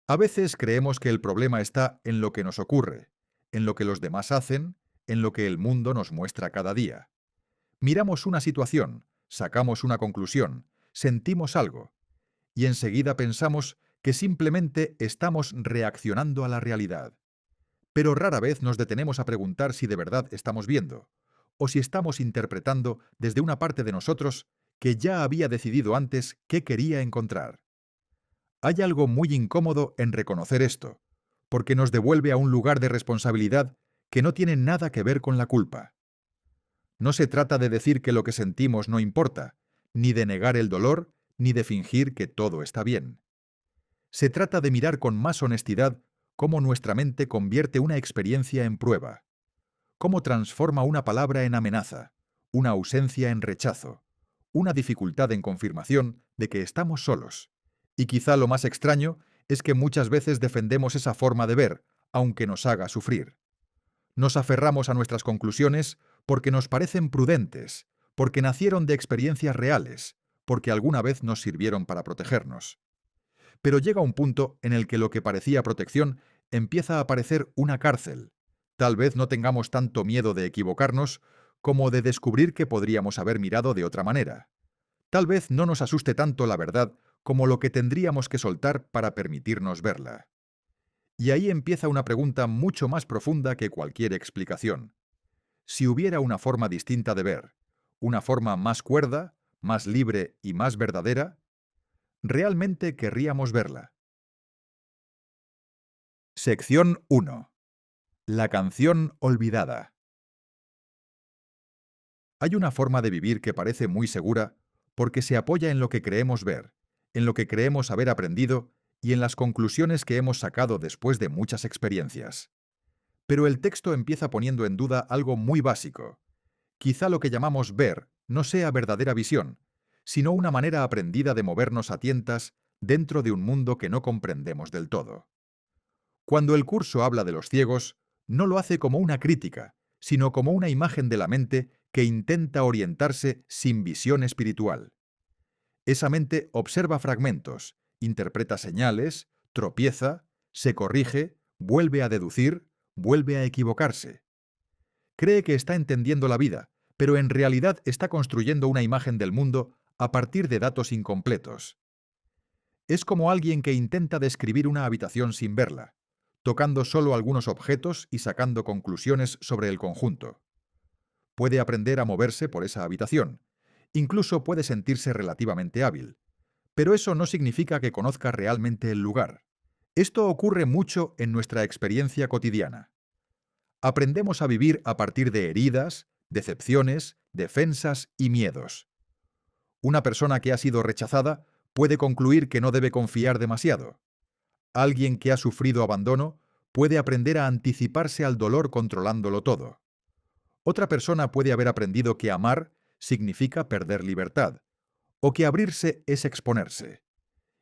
A veces creemos que el problema está en lo que nos ocurre, en lo que los demás hacen, en lo que el mundo nos muestra cada día. Miramos una situación, sacamos una conclusión, sentimos algo, y enseguida pensamos que simplemente estamos reaccionando a la realidad. Pero rara vez nos detenemos a preguntar si de verdad estamos viendo, o si estamos interpretando desde una parte de nosotros que ya había decidido antes qué quería encontrar. Hay algo muy incómodo en reconocer esto, porque nos devuelve a un lugar de responsabilidad que no tiene nada que ver con la culpa. No se trata de decir que lo que sentimos no importa, ni de negar el dolor, ni de fingir que todo está bien. Se trata de mirar con más honestidad cómo nuestra mente convierte una experiencia en prueba, cómo transforma una palabra en amenaza, una ausencia en rechazo, una dificultad en confirmación de que estamos solos. Y quizá lo más extraño es que muchas veces defendemos esa forma de ver, aunque nos haga sufrir. Nos aferramos a nuestras conclusiones porque nos parecen prudentes, porque nacieron de experiencias reales, porque alguna vez nos sirvieron para protegernos. Pero llega un punto en el que lo que parecía protección empieza a parecer una cárcel. Tal vez no tengamos tanto miedo de equivocarnos como de descubrir que podríamos haber mirado de otra manera. Tal vez no nos asuste tanto la verdad como lo que tendríamos que soltar para permitirnos verla. Y ahí empieza una pregunta mucho más profunda que cualquier explicación. Si hubiera una forma distinta de ver, una forma más cuerda, más libre y más verdadera, ¿realmente querríamos verla? Sección 1. La canción olvidada. Hay una forma de vivir que parece muy segura porque se apoya en lo que creemos ver, en lo que creemos haber aprendido y en las conclusiones que hemos sacado después de muchas experiencias. Pero el texto empieza poniendo en duda algo muy básico. Quizá lo que llamamos ver no sea verdadera visión, sino una manera aprendida de movernos a tientas dentro de un mundo que no comprendemos del todo. Cuando el curso habla de los ciegos, no lo hace como una crítica, sino como una imagen de la mente que intenta orientarse sin visión espiritual. Esa mente observa fragmentos, interpreta señales, tropieza, se corrige, vuelve a deducir, vuelve a equivocarse. Cree que está entendiendo la vida, pero en realidad está construyendo una imagen del mundo a partir de datos incompletos. Es como alguien que intenta describir una habitación sin verla, tocando solo algunos objetos y sacando conclusiones sobre el conjunto. Puede aprender a moverse por esa habitación, incluso puede sentirse relativamente hábil, pero eso no significa que conozca realmente el lugar. Esto ocurre mucho en nuestra experiencia cotidiana. Aprendemos a vivir a partir de heridas, decepciones, defensas y miedos. Una persona que ha sido rechazada puede concluir que no debe confiar demasiado. Alguien que ha sufrido abandono puede aprender a anticiparse al dolor controlándolo todo. Otra persona puede haber aprendido que amar significa perder libertad, o que abrirse es exponerse.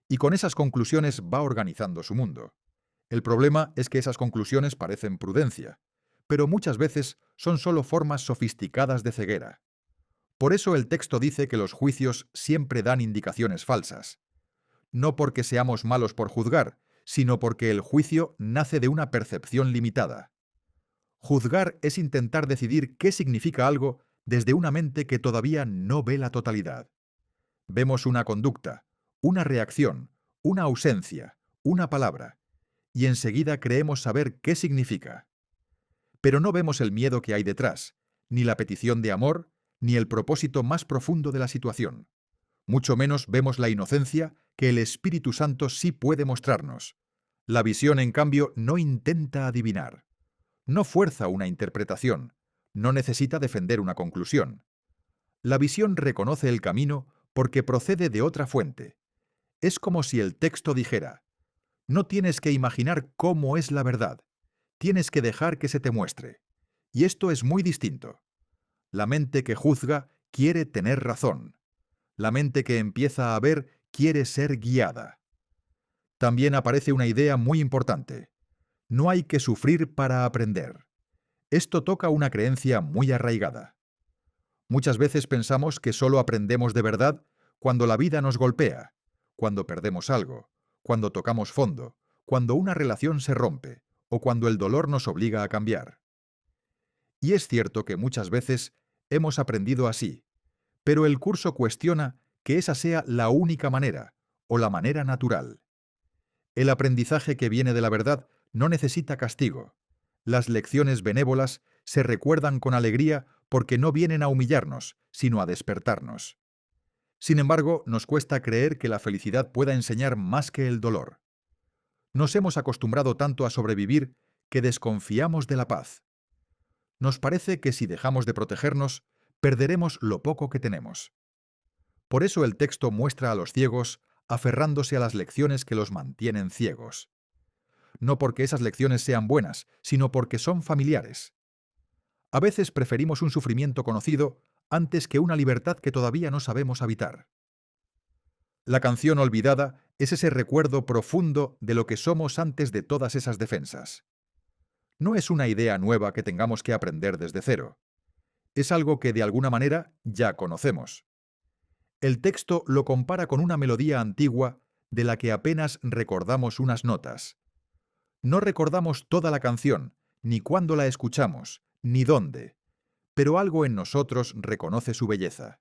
Y con esas conclusiones va organizando su mundo. El problema es que esas conclusiones parecen prudencia, pero muchas veces son solo formas sofisticadas de ceguera. Por eso el texto dice que los juicios siempre dan indicaciones falsas. No porque seamos malos por juzgar, sino porque el juicio nace de una percepción limitada. Juzgar es intentar decidir qué significa algo desde una mente que todavía no ve la totalidad. Vemos una conducta, una reacción, una ausencia, una palabra, y enseguida creemos saber qué significa. Pero no vemos el miedo que hay detrás, ni la petición de amor, ni el propósito más profundo de la situación. Mucho menos vemos la inocencia que el Espíritu Santo sí puede mostrarnos. La visión, en cambio, no intenta adivinar. No fuerza una interpretación. No necesita defender una conclusión. La visión reconoce el camino porque procede de otra fuente. Es como si el texto dijera: no tienes que imaginar cómo es la verdad. Tienes que dejar que se te muestre. Y esto es muy distinto. La mente que juzga quiere tener razón. La mente que empieza a ver quiere ser guiada. También aparece una idea muy importante. No hay que sufrir para aprender. Esto toca una creencia muy arraigada. Muchas veces pensamos que solo aprendemos de verdad cuando la vida nos golpea, cuando perdemos algo, cuando tocamos fondo, cuando una relación se rompe o cuando el dolor nos obliga a cambiar. Y es cierto que muchas veces hemos aprendido así, pero el curso cuestiona que esa sea la única manera o la manera natural. El aprendizaje que viene de la verdad no necesita castigo. Las lecciones benévolas se recuerdan con alegría porque no vienen a humillarnos, sino a despertarnos. Sin embargo, nos cuesta creer que la felicidad pueda enseñar más que el dolor. Nos hemos acostumbrado tanto a sobrevivir que desconfiamos de la paz. Nos parece que si dejamos de protegernos, perderemos lo poco que tenemos. Por eso el texto muestra a los ciegos aferrándose a las lecciones que los mantienen ciegos. No porque esas lecciones sean buenas, sino porque son familiares. A veces preferimos un sufrimiento conocido antes que una libertad que todavía no sabemos habitar. La canción olvidada es ese recuerdo profundo de lo que somos antes de todas esas defensas. No es una idea nueva que tengamos que aprender desde cero. Es algo que de alguna manera ya conocemos. El texto lo compara con una melodía antigua de la que apenas recordamos unas notas. No recordamos toda la canción, ni cuándo la escuchamos, ni dónde, pero algo en nosotros reconoce su belleza.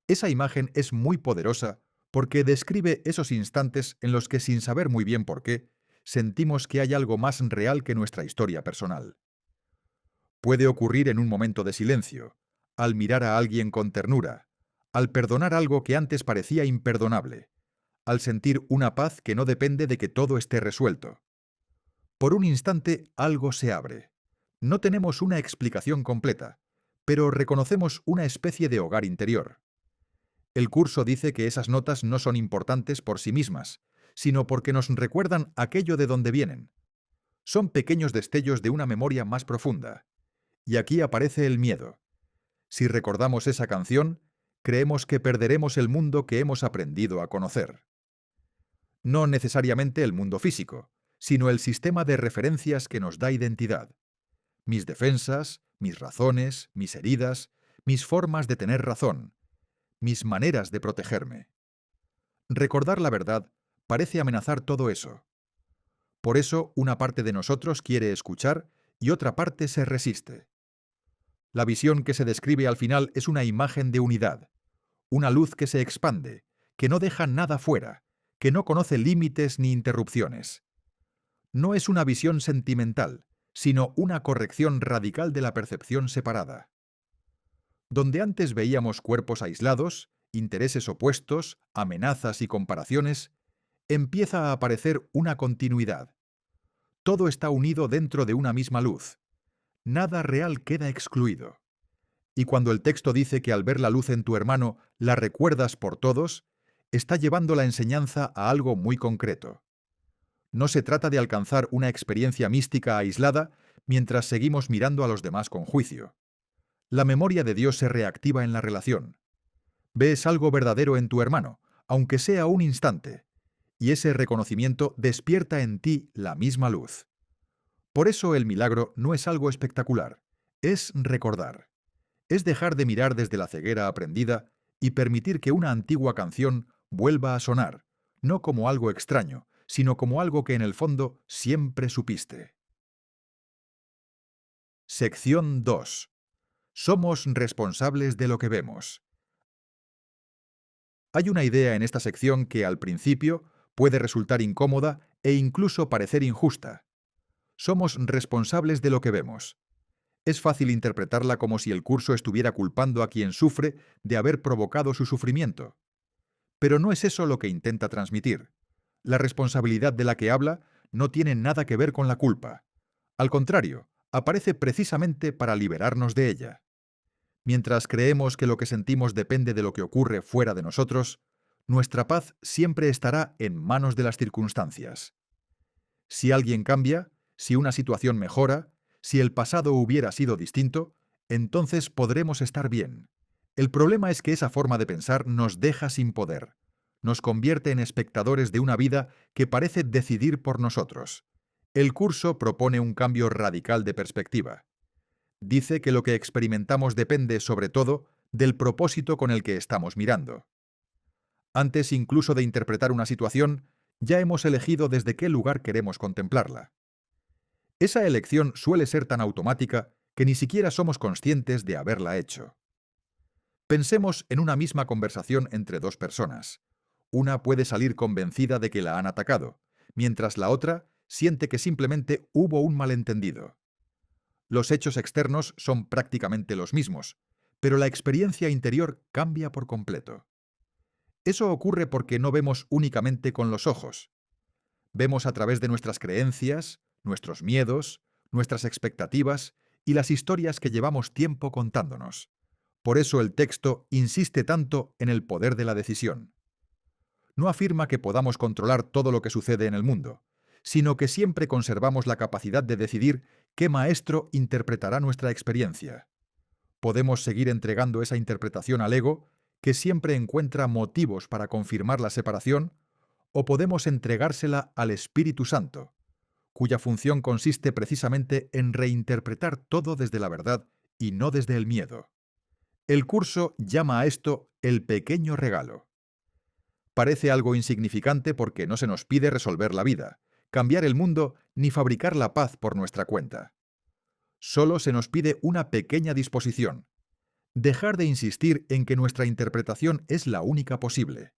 Esa imagen es muy poderosa porque describe esos instantes en los que, sin saber muy bien por qué, sentimos que hay algo más real que nuestra historia personal. Puede ocurrir en un momento de silencio, al mirar a alguien con ternura, al perdonar algo que antes parecía imperdonable, al sentir una paz que no depende de que todo esté resuelto. Por un instante algo se abre. No tenemos una explicación completa, pero reconocemos una especie de hogar interior. El curso dice que esas notas no son importantes por sí mismas, sino porque nos recuerdan aquello de donde vienen. Son pequeños destellos de una memoria más profunda. Y aquí aparece el miedo. Si recordamos esa canción, creemos que perderemos el mundo que hemos aprendido a conocer. No necesariamente el mundo físico, sino el sistema de referencias que nos da identidad. Mis defensas, mis razones, mis heridas, mis formas de tener razón, mis maneras de protegerme. Recordar la verdad parece amenazar todo eso. Por eso una parte de nosotros quiere escuchar y otra parte se resiste. La visión que se describe al final es una imagen de unidad, una luz que se expande, que no deja nada fuera, que no conoce límites ni interrupciones. No es una visión sentimental, sino una corrección radical de la percepción separada. Donde antes veíamos cuerpos aislados, intereses opuestos, amenazas y comparaciones, empieza a aparecer una continuidad. Todo está unido dentro de una misma luz. Nada real queda excluido. Y cuando el texto dice que al ver la luz en tu hermano la recuerdas por todos, está llevando la enseñanza a algo muy concreto. No se trata de alcanzar una experiencia mística aislada mientras seguimos mirando a los demás con juicio. La memoria de Dios se reactiva en la relación. Ves algo verdadero en tu hermano, aunque sea un instante, y ese reconocimiento despierta en ti la misma luz. Por eso el milagro no es algo espectacular, es recordar. Es dejar de mirar desde la ceguera aprendida y permitir que una antigua canción vuelva a sonar, no como algo extraño, sino como algo que en el fondo siempre supiste. Sección 2. Somos responsables de lo que vemos. Hay una idea en esta sección que al principio puede resultar incómoda e incluso parecer injusta. Somos responsables de lo que vemos. Es fácil interpretarla como si el curso estuviera culpando a quien sufre de haber provocado su sufrimiento. Pero no es eso lo que intenta transmitir. La responsabilidad de la que habla no tiene nada que ver con la culpa. Al contrario, aparece precisamente para liberarnos de ella. Mientras creemos que lo que sentimos depende de lo que ocurre fuera de nosotros, nuestra paz siempre estará en manos de las circunstancias. Si alguien cambia, si una situación mejora, si el pasado hubiera sido distinto, entonces podremos estar bien. El problema es que esa forma de pensar nos deja sin poder. Nos convierte en espectadores de una vida que parece decidir por nosotros. El curso propone un cambio radical de perspectiva. Dice que lo que experimentamos depende, sobre todo, del propósito con el que estamos mirando. Antes incluso de interpretar una situación, Ya hemos elegido desde qué lugar queremos contemplarla. Esa elección suele ser tan automática que ni siquiera somos conscientes de haberla hecho. Pensemos en una misma conversación entre dos personas. Una puede salir convencida de que la han atacado, mientras la otra siente que simplemente hubo un malentendido. Los hechos externos son prácticamente los mismos, pero la experiencia interior cambia por completo. Eso ocurre porque no vemos únicamente con los ojos. Vemos a través de nuestras creencias, nuestros miedos, nuestras expectativas y las historias que llevamos tiempo contándonos. Por eso el texto insiste tanto en el poder de la decisión. No afirma que podamos controlar todo lo que sucede en el mundo, sino que siempre conservamos la capacidad de decidir qué maestro interpretará nuestra experiencia. Podemos seguir entregando esa interpretación al ego, que siempre encuentra motivos para confirmar la separación, o podemos entregársela al Espíritu Santo, cuya función consiste precisamente en reinterpretar todo desde la verdad y no desde el miedo. El curso llama a esto el pequeño regalo. Parece algo insignificante porque no se nos pide resolver la vida, cambiar el mundo ni fabricar la paz por nuestra cuenta. Solo se nos pide una pequeña disposición: dejar de insistir en que nuestra interpretación es la única posible.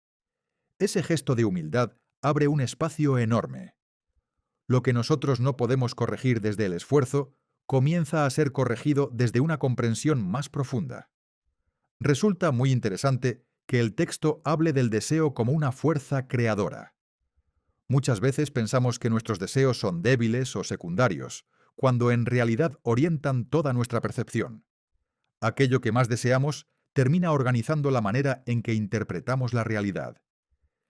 Ese gesto de humildad abre un espacio enorme. Lo que nosotros no podemos corregir desde el esfuerzo comienza a ser corregido desde una comprensión más profunda. Resulta muy interesante que el texto hable del deseo como una fuerza creadora. Muchas veces pensamos que nuestros deseos son débiles o secundarios, cuando en realidad orientan toda nuestra percepción. Aquello que más deseamos termina organizando la manera en que interpretamos la realidad.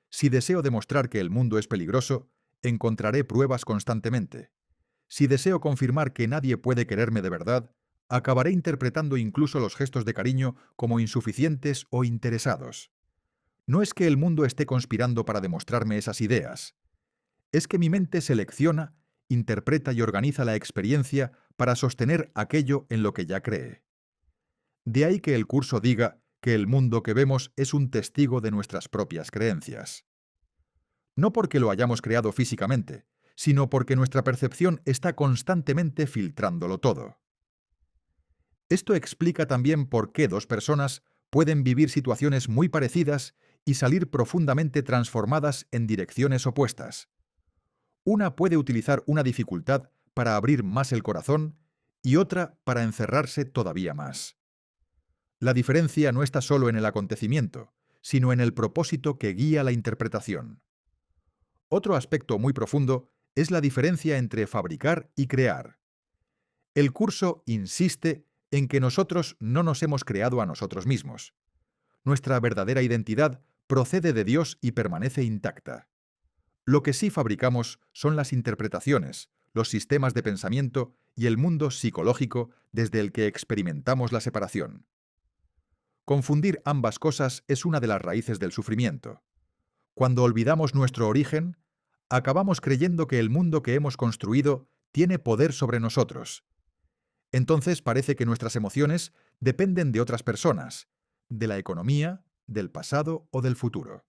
Si deseo demostrar que el mundo es peligroso, encontraré pruebas constantemente. Si deseo confirmar que nadie puede quererme de verdad, acabaré interpretando incluso los gestos de cariño como insuficientes o interesados. No es que el mundo esté conspirando para demostrarme esas ideas. Es que mi mente selecciona, interpreta y organiza la experiencia para sostener aquello en lo que ya cree. De ahí que el curso diga que el mundo que vemos es un testigo de nuestras propias creencias. No porque lo hayamos creado físicamente, sino porque nuestra percepción está constantemente filtrándolo todo. Esto explica también por qué dos personas pueden vivir situaciones muy parecidas y salir profundamente transformadas en direcciones opuestas. Una puede utilizar una dificultad para abrir más el corazón y otra para encerrarse todavía más. La diferencia no está solo en el acontecimiento, sino en el propósito que guía la interpretación. Otro aspecto muy profundo es la diferencia entre fabricar y crear. El curso insiste en que nosotros no nos hemos creado a nosotros mismos. Nuestra verdadera identidad procede de Dios y permanece intacta. Lo que sí fabricamos son las interpretaciones, los sistemas de pensamiento y el mundo psicológico desde el que experimentamos la separación. Confundir ambas cosas es una de las raíces del sufrimiento. Cuando olvidamos nuestro origen, acabamos creyendo que el mundo que hemos construido tiene poder sobre nosotros. Entonces parece que nuestras emociones dependen de otras personas, de la economía, del pasado o del futuro.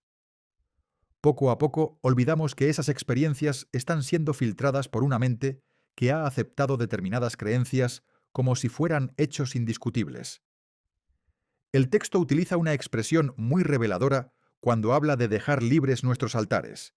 Poco a poco olvidamos que esas experiencias están siendo filtradas por una mente que ha aceptado determinadas creencias como si fueran hechos indiscutibles. El texto utiliza una expresión muy reveladora cuando habla de dejar libres nuestros altares.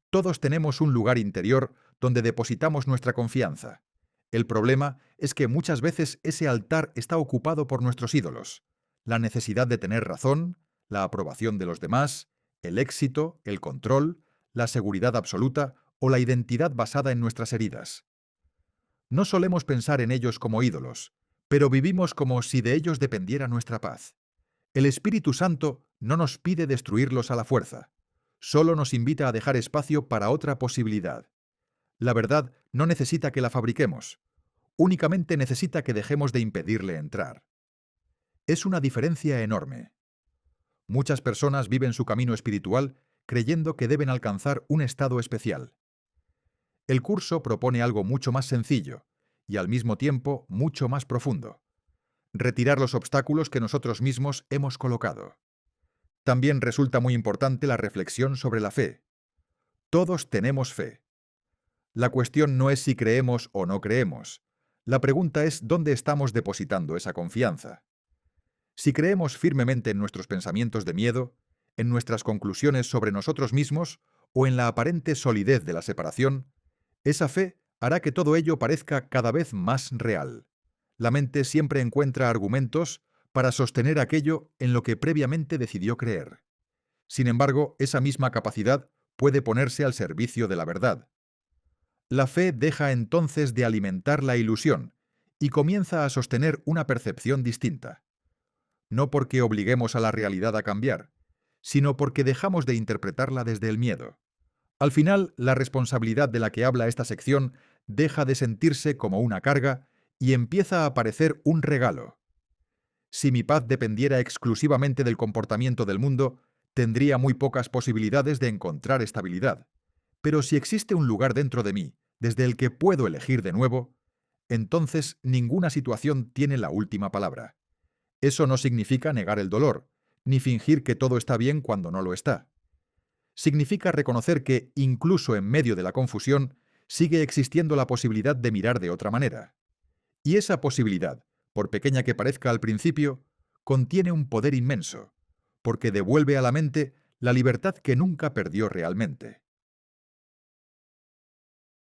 Todos tenemos un lugar interior donde depositamos nuestra confianza. El problema es que muchas veces ese altar está ocupado por nuestros ídolos: la necesidad de tener razón, la aprobación de los demás, el éxito, el control, la seguridad absoluta o la identidad basada en nuestras heridas. No solemos pensar en ellos como ídolos, pero vivimos como si de ellos dependiera nuestra paz. El Espíritu Santo no nos pide destruirlos a la fuerza, solo nos invita a dejar espacio para otra posibilidad. La verdad no necesita que la fabriquemos, únicamente necesita que dejemos de impedirle entrar. Es una diferencia enorme. Muchas personas viven su camino espiritual creyendo que deben alcanzar un estado especial. El curso propone algo mucho más sencillo y al mismo tiempo mucho más profundo: retirar los obstáculos que nosotros mismos hemos colocado. También resulta muy importante la reflexión sobre la fe. Todos tenemos fe. La cuestión no es si creemos o no creemos. La pregunta es dónde estamos depositando esa confianza. Si creemos firmemente en nuestros pensamientos de miedo, en nuestras conclusiones sobre nosotros mismos o en la aparente solidez de la separación, esa fe hará que todo ello parezca cada vez más real. La mente siempre encuentra argumentos para sostener aquello en lo que previamente decidió creer. Sin embargo, esa misma capacidad puede ponerse al servicio de la verdad. La fe deja entonces de alimentar la ilusión y comienza a sostener una percepción distinta. No porque obliguemos a la realidad a cambiar, sino porque dejamos de interpretarla desde el miedo. Al final, la responsabilidad de la que habla esta sección deja de sentirse como una carga y empieza a parecer un regalo. Si mi paz dependiera exclusivamente del comportamiento del mundo, tendría muy pocas posibilidades de encontrar estabilidad. Pero si existe un lugar dentro de mí, desde el que puedo elegir de nuevo, entonces ninguna situación tiene la última palabra. Eso no significa negar el dolor, ni fingir que todo está bien cuando no lo está. Significa reconocer que, incluso en medio de la confusión, sigue existiendo la posibilidad de mirar de otra manera. Y esa posibilidad, por pequeña que parezca al principio, contiene un poder inmenso, porque devuelve a la mente la libertad que nunca perdió realmente.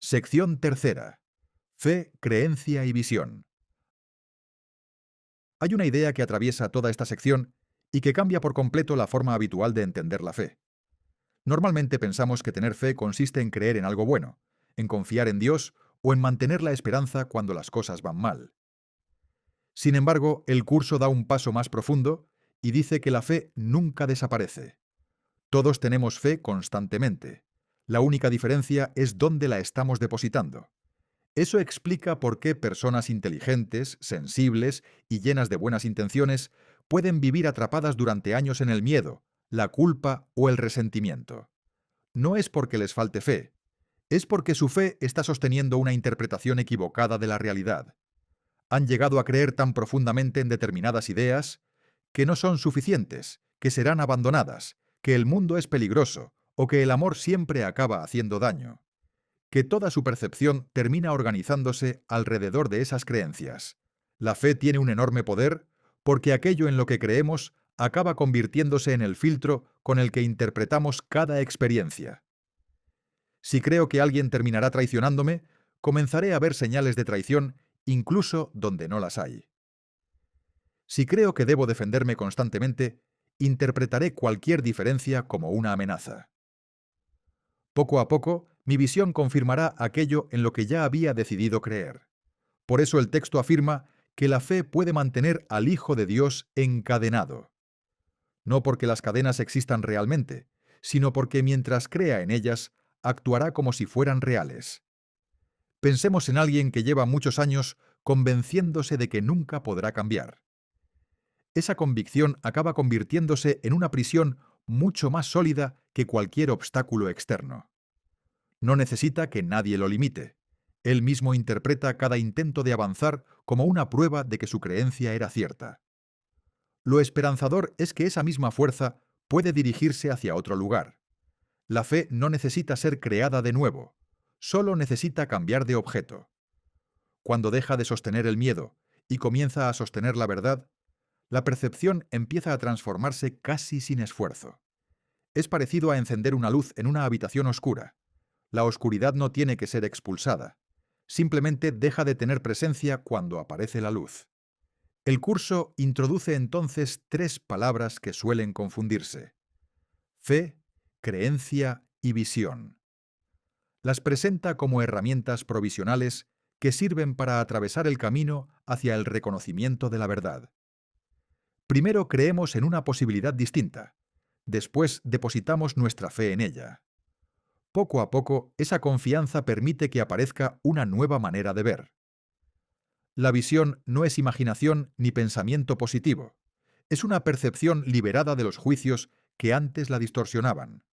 Sección tercera. Fe, creencia y visión. Hay una idea que atraviesa toda esta sección y que cambia por completo la forma habitual de entender la fe. Normalmente pensamos que tener fe consiste en creer en algo bueno, en confiar en Dios o en mantener la esperanza cuando las cosas van mal. Sin embargo, el curso da un paso más profundo y dice que la fe nunca desaparece. Todos tenemos fe constantemente. La única diferencia es dónde la estamos depositando. Eso explica por qué personas inteligentes, sensibles y llenas de buenas intenciones pueden vivir atrapadas durante años en el miedo, la culpa o el resentimiento. No es porque les falte fe, es porque su fe está sosteniendo una interpretación equivocada de la realidad. Han llegado a creer tan profundamente en determinadas ideas que no son suficientes, que serán abandonadas, que el mundo es peligroso o que el amor siempre acaba haciendo daño. Que toda su percepción termina organizándose alrededor de esas creencias. La fe tiene un enorme poder porque aquello en lo que creemos acaba convirtiéndose en el filtro con el que interpretamos cada experiencia. Si creo que alguien terminará traicionándome, comenzaré a ver señales de traición incluso donde no las hay. Si creo que debo defenderme constantemente, interpretaré cualquier diferencia como una amenaza. Poco a poco, mi visión confirmará aquello en lo que ya había decidido creer. Por eso el texto afirma que la fe puede mantener al Hijo de Dios encadenado. No porque las cadenas existan realmente, sino porque mientras crea en ellas, actuará como si fueran reales. Pensemos en alguien que lleva muchos años convenciéndose de que nunca podrá cambiar. Esa convicción acaba convirtiéndose en una prisión mucho más sólida que cualquier obstáculo externo. No necesita que nadie lo limite. Él mismo interpreta cada intento de avanzar como una prueba de que su creencia era cierta. Lo esperanzador es que esa misma fuerza puede dirigirse hacia otro lugar. La fe no necesita ser creada de nuevo, solo necesita cambiar de objeto. Cuando deja de sostener el miedo y comienza a sostener la verdad, la percepción empieza a transformarse casi sin esfuerzo. Es parecido a encender una luz en una habitación oscura. La oscuridad no tiene que ser expulsada. Simplemente deja de tener presencia cuando aparece la luz. El curso introduce entonces tres palabras que suelen confundirse: fe, creencia y visión. Las presenta como herramientas provisionales que sirven para atravesar el camino hacia el reconocimiento de la verdad. Primero creemos en una posibilidad distinta. Después depositamos nuestra fe en ella. Poco a poco, esa confianza permite que aparezca una nueva manera de ver. La visión no es imaginación ni pensamiento positivo. Es una percepción liberada de los juicios que antes la distorsionaban.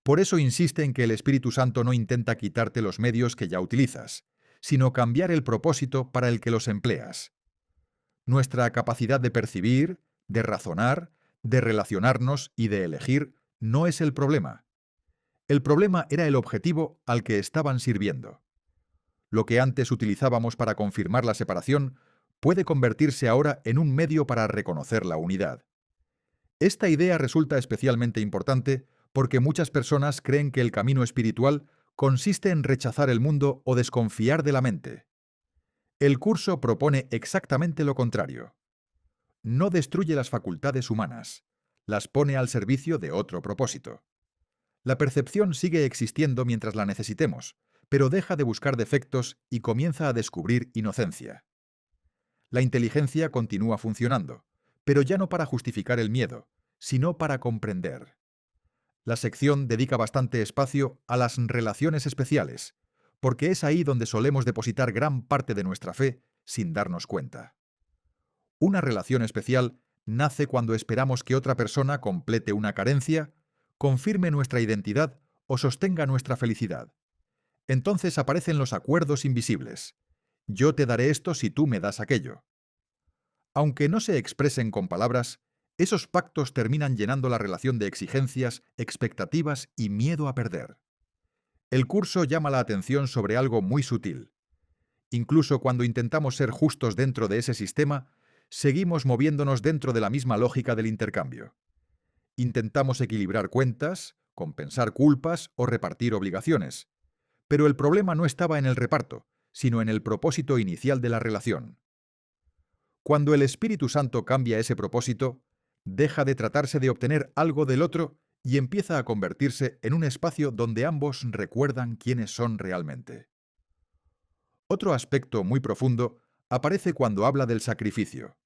Por eso insiste en que el Espíritu Santo no intenta quitarte los medios que ya utilizas, sino cambiar el propósito para el que los empleas. Nuestra capacidad de percibir, de razonar, de relacionarnos y de elegir no es el problema. El problema era el objetivo al que estaban sirviendo. Lo que antes utilizábamos para confirmar la separación puede convertirse ahora en un medio para reconocer la unidad. Esta idea resulta especialmente importante porque muchas personas creen que el camino espiritual consiste en rechazar el mundo o desconfiar de la mente. El curso propone exactamente lo contrario. No destruye las facultades humanas, las pone al servicio de otro propósito. La percepción sigue existiendo mientras la necesitemos, pero deja de buscar defectos y comienza a descubrir inocencia. La inteligencia continúa funcionando, pero ya no para justificar el miedo, sino para comprender. La sección dedica bastante espacio a las relaciones especiales, porque es ahí donde solemos depositar gran parte de nuestra fe sin darnos cuenta. Una relación especial nace cuando esperamos que otra persona complete una carencia, confirme nuestra identidad o sostenga nuestra felicidad. Entonces aparecen los acuerdos invisibles. Yo te daré esto si tú me das aquello. Aunque no se expresen con palabras, esos pactos terminan llenando la relación de exigencias, expectativas y miedo a perder. El curso llama la atención sobre algo muy sutil. Incluso cuando intentamos ser justos dentro de ese sistema, seguimos moviéndonos dentro de la misma lógica del intercambio. Intentamos equilibrar cuentas, compensar culpas o repartir obligaciones. Pero el problema no estaba en el reparto, sino en el propósito inicial de la relación. Cuando el Espíritu Santo cambia ese propósito, deja de tratarse de obtener algo del otro y empieza a convertirse en un espacio donde ambos recuerdan quiénes son realmente. Otro aspecto muy profundo aparece cuando habla del sacrificio.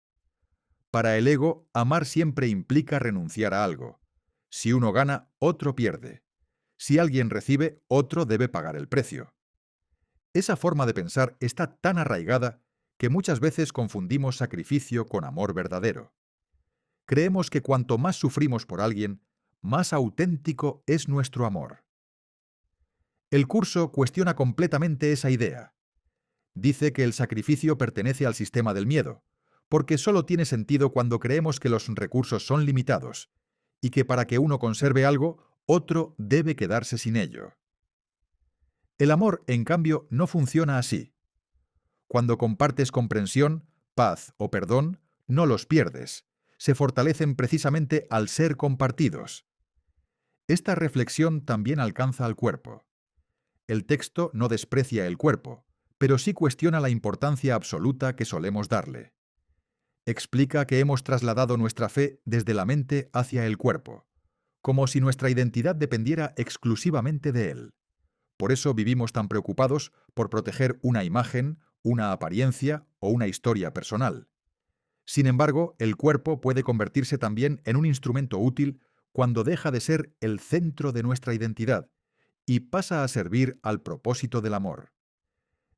Para el ego, amar siempre implica renunciar a algo. Si uno gana, otro pierde. Si alguien recibe, otro debe pagar el precio. Esa forma de pensar está tan arraigada que muchas veces confundimos sacrificio con amor verdadero. Creemos que cuanto más sufrimos por alguien, más auténtico es nuestro amor. El curso cuestiona completamente esa idea. Dice que el sacrificio pertenece al sistema del miedo, porque solo tiene sentido cuando creemos que los recursos son limitados, y que para que uno conserve algo, otro debe quedarse sin ello. El amor, en cambio, no funciona así. Cuando compartes comprensión, paz o perdón, no los pierdes. Se fortalecen precisamente al ser compartidos. Esta reflexión también alcanza al cuerpo. El texto no desprecia el cuerpo, pero sí cuestiona la importancia absoluta que solemos darle. Explica que hemos trasladado nuestra fe desde la mente hacia el cuerpo, como si nuestra identidad dependiera exclusivamente de él. Por eso vivimos tan preocupados por proteger una imagen, una apariencia o una historia personal. Sin embargo, el cuerpo puede convertirse también en un instrumento útil cuando deja de ser el centro de nuestra identidad y pasa a servir al propósito del amor.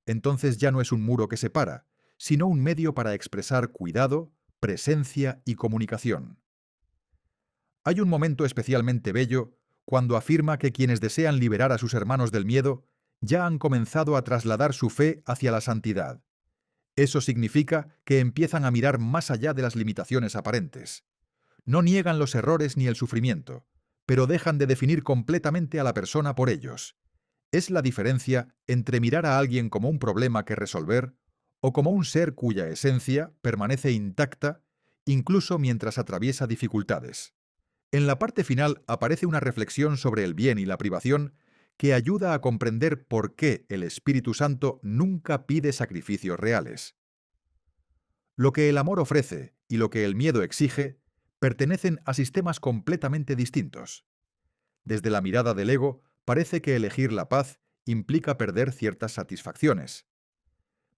Entonces ya no es un muro que separa, sino un medio para expresar cuidado, presencia y comunicación. Hay un momento especialmente bello cuando afirma que quienes desean liberar a sus hermanos del miedo ya han comenzado a trasladar su fe hacia la santidad. Eso significa que empiezan a mirar más allá de las limitaciones aparentes. No niegan los errores ni el sufrimiento, pero dejan de definir completamente a la persona por ellos. Es la diferencia entre mirar a alguien como un problema que resolver o como un ser cuya esencia permanece intacta incluso mientras atraviesa dificultades. En la parte final aparece una reflexión sobre el bien y la privación que ayuda a comprender por qué el Espíritu Santo nunca pide sacrificios reales. Lo que el amor ofrece y lo que el miedo exige pertenecen a sistemas completamente distintos. Desde la mirada del ego, parece que elegir la paz implica perder ciertas satisfacciones.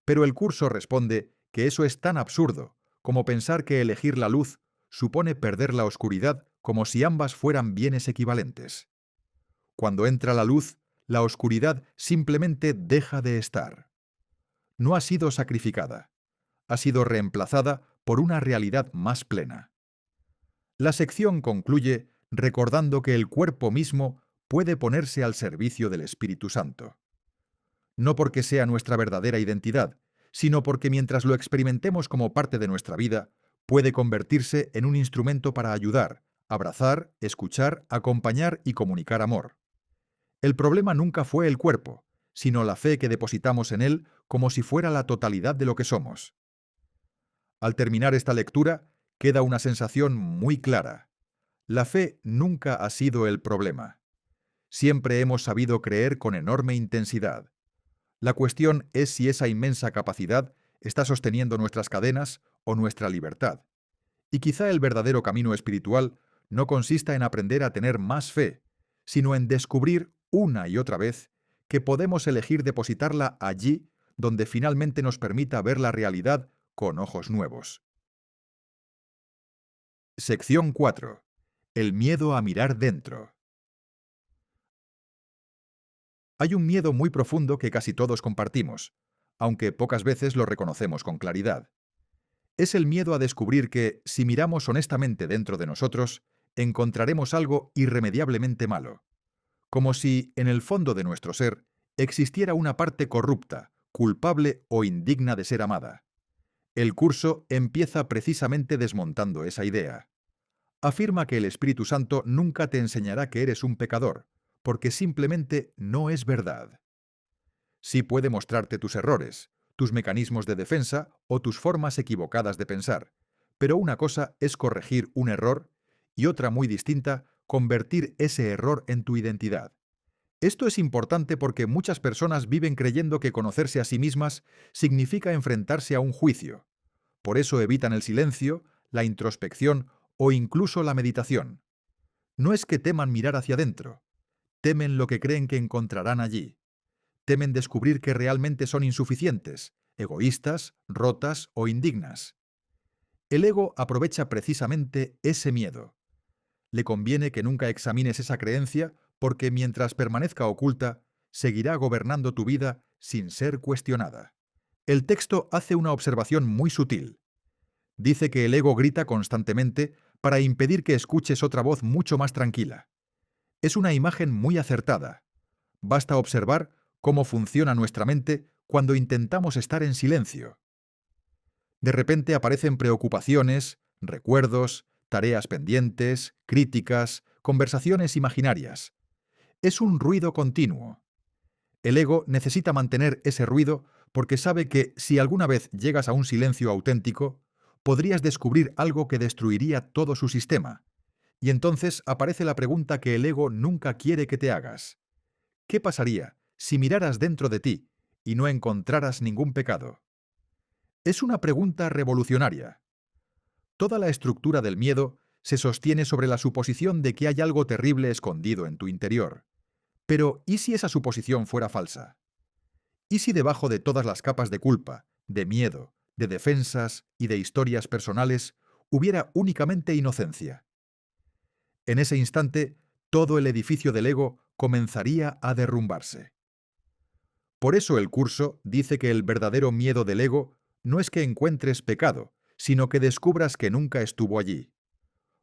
Pero el curso responde que eso es tan absurdo como pensar que elegir la luz supone perder la oscuridad como si ambas fueran bienes equivalentes. Cuando entra la luz, la oscuridad simplemente deja de estar. No ha sido sacrificada, ha sido reemplazada por una realidad más plena. La sección concluye recordando que el cuerpo mismo puede ponerse al servicio del Espíritu Santo. No porque sea nuestra verdadera identidad, sino porque mientras lo experimentemos como parte de nuestra vida, puede convertirse en un instrumento para ayudar, abrazar, escuchar, acompañar y comunicar amor. El problema nunca fue el cuerpo, sino la fe que depositamos en él como si fuera la totalidad de lo que somos. Al terminar esta lectura, queda una sensación muy clara. La fe nunca ha sido el problema. Siempre hemos sabido creer con enorme intensidad. La cuestión es si esa inmensa capacidad está sosteniendo nuestras cadenas o nuestra libertad. Y quizá el verdadero camino espiritual no consista en aprender a tener más fe, sino en descubrir una y otra vez que podemos elegir depositarla allí donde finalmente nos permita ver la realidad con ojos nuevos. Sección 4. El miedo a mirar dentro. Hay un miedo muy profundo que casi todos compartimos, aunque pocas veces lo reconocemos con claridad. Es el miedo a descubrir que, si miramos honestamente dentro de nosotros, encontraremos algo irremediablemente malo. Como si, en el fondo de nuestro ser, existiera una parte corrupta, culpable o indigna de ser amada. El curso empieza precisamente desmontando esa idea. Afirma que el Espíritu Santo nunca te enseñará que eres un pecador, porque simplemente no es verdad. Sí puede mostrarte tus errores, tus mecanismos de defensa o tus formas equivocadas de pensar, pero una cosa es corregir un error y otra muy distinta, convertir ese error en tu identidad. Esto es importante porque muchas personas viven creyendo que conocerse a sí mismas significa enfrentarse a un juicio. Por eso evitan el silencio, la introspección o incluso la meditación. No es que teman mirar hacia adentro, temen lo que creen que encontrarán allí. Temen descubrir que realmente son insuficientes, egoístas, rotas o indignas. El ego aprovecha precisamente ese miedo. Le conviene que nunca examines esa creencia porque mientras permanezca oculta, seguirá gobernando tu vida sin ser cuestionada. El texto hace una observación muy sutil. Dice que el ego grita constantemente para impedir que escuches otra voz mucho más tranquila. Es una imagen muy acertada. Basta observar cómo funciona nuestra mente cuando intentamos estar en silencio. De repente aparecen preocupaciones, recuerdos, tareas pendientes, críticas, conversaciones imaginarias. Es un ruido continuo. El ego necesita mantener ese ruido porque sabe que si alguna vez llegas a un silencio auténtico, podrías descubrir algo que destruiría todo su sistema. Y entonces aparece la pregunta que el ego nunca quiere que te hagas. ¿Qué pasaría si miraras dentro de ti y no encontraras ningún pecado? Es una pregunta revolucionaria. Toda la estructura del miedo se sostiene sobre la suposición de que hay algo terrible escondido en tu interior. Pero, ¿y si esa suposición fuera falsa? ¿Y si debajo de todas las capas de culpa, de miedo, de defensas y de historias personales hubiera únicamente inocencia? En ese instante, todo el edificio del ego comenzaría a derrumbarse. Por eso el curso dice que el verdadero miedo del ego no es que encuentres pecado, sino que descubras que nunca estuvo allí.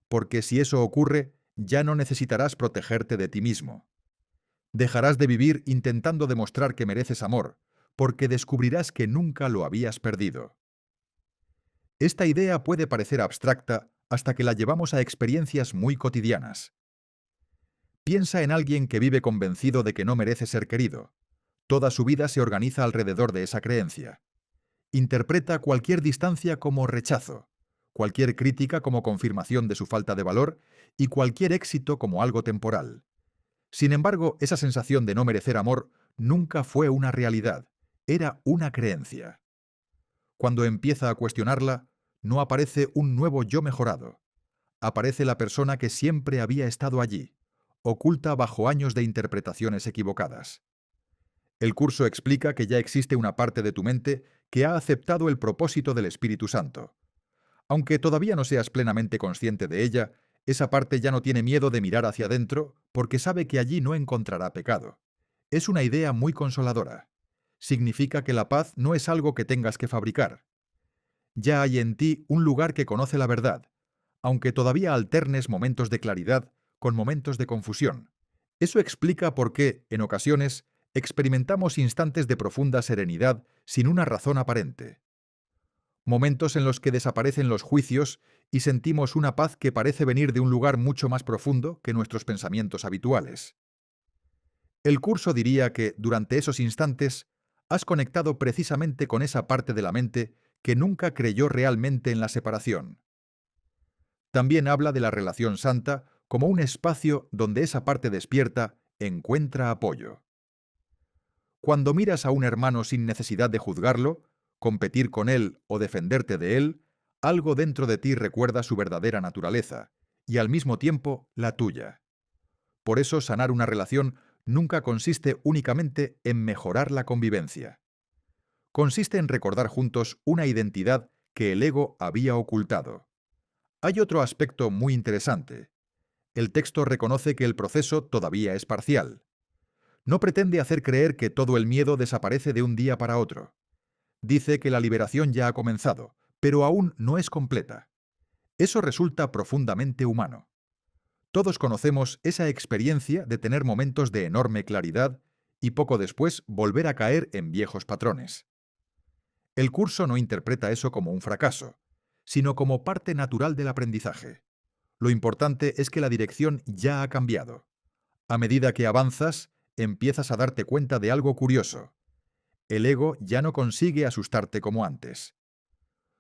Porque si eso ocurre, ya no necesitarás protegerte de ti mismo. Dejarás de vivir intentando demostrar que mereces amor, porque descubrirás que nunca lo habías perdido. Esta idea puede parecer abstracta hasta que la llevamos a experiencias muy cotidianas. Piensa en alguien que vive convencido de que no merece ser querido. Toda su vida se organiza alrededor de esa creencia. Interpreta cualquier distancia como rechazo, cualquier crítica como confirmación de su falta de valor y cualquier éxito como algo temporal. Sin embargo, esa sensación de no merecer amor nunca fue una realidad, era una creencia. Cuando empieza a cuestionarla, no aparece un nuevo yo mejorado. Aparece la persona que siempre había estado allí, oculta bajo años de interpretaciones equivocadas. El curso explica que ya existe una parte de tu mente que ha aceptado el propósito del Espíritu Santo. Aunque todavía no seas plenamente consciente de ella, esa parte ya no tiene miedo de mirar hacia adentro porque sabe que allí no encontrará pecado. Es una idea muy consoladora. Significa que la paz no es algo que tengas que fabricar. Ya hay en ti un lugar que conoce la verdad, aunque todavía alternes momentos de claridad con momentos de confusión. Eso explica por qué, en ocasiones, experimentamos instantes de profunda serenidad sin una razón aparente. Momentos en los que desaparecen los juicios y sentimos una paz que parece venir de un lugar mucho más profundo que nuestros pensamientos habituales. El curso diría que, durante esos instantes, has conectado precisamente con esa parte de la mente que nunca creyó realmente en la separación. También habla de la relación santa como un espacio donde esa parte despierta encuentra apoyo. Cuando miras a un hermano sin necesidad de juzgarlo, competir con él o defenderte de él, algo dentro de ti recuerda su verdadera naturaleza, y al mismo tiempo la tuya. Por eso sanar una relación nunca consiste únicamente en mejorar la convivencia. Consiste en recordar juntos una identidad que el ego había ocultado. Hay otro aspecto muy interesante. El texto reconoce que el proceso todavía es parcial. No pretende hacer creer que todo el miedo desaparece de un día para otro. Dice que la liberación ya ha comenzado, pero aún no es completa. Eso resulta profundamente humano. Todos conocemos esa experiencia de tener momentos de enorme claridad y poco después volver a caer en viejos patrones. El curso no interpreta eso como un fracaso, sino como parte natural del aprendizaje. Lo importante es que la dirección ya ha cambiado. A medida que avanzas, empiezas a darte cuenta de algo curioso. El ego ya no consigue asustarte como antes.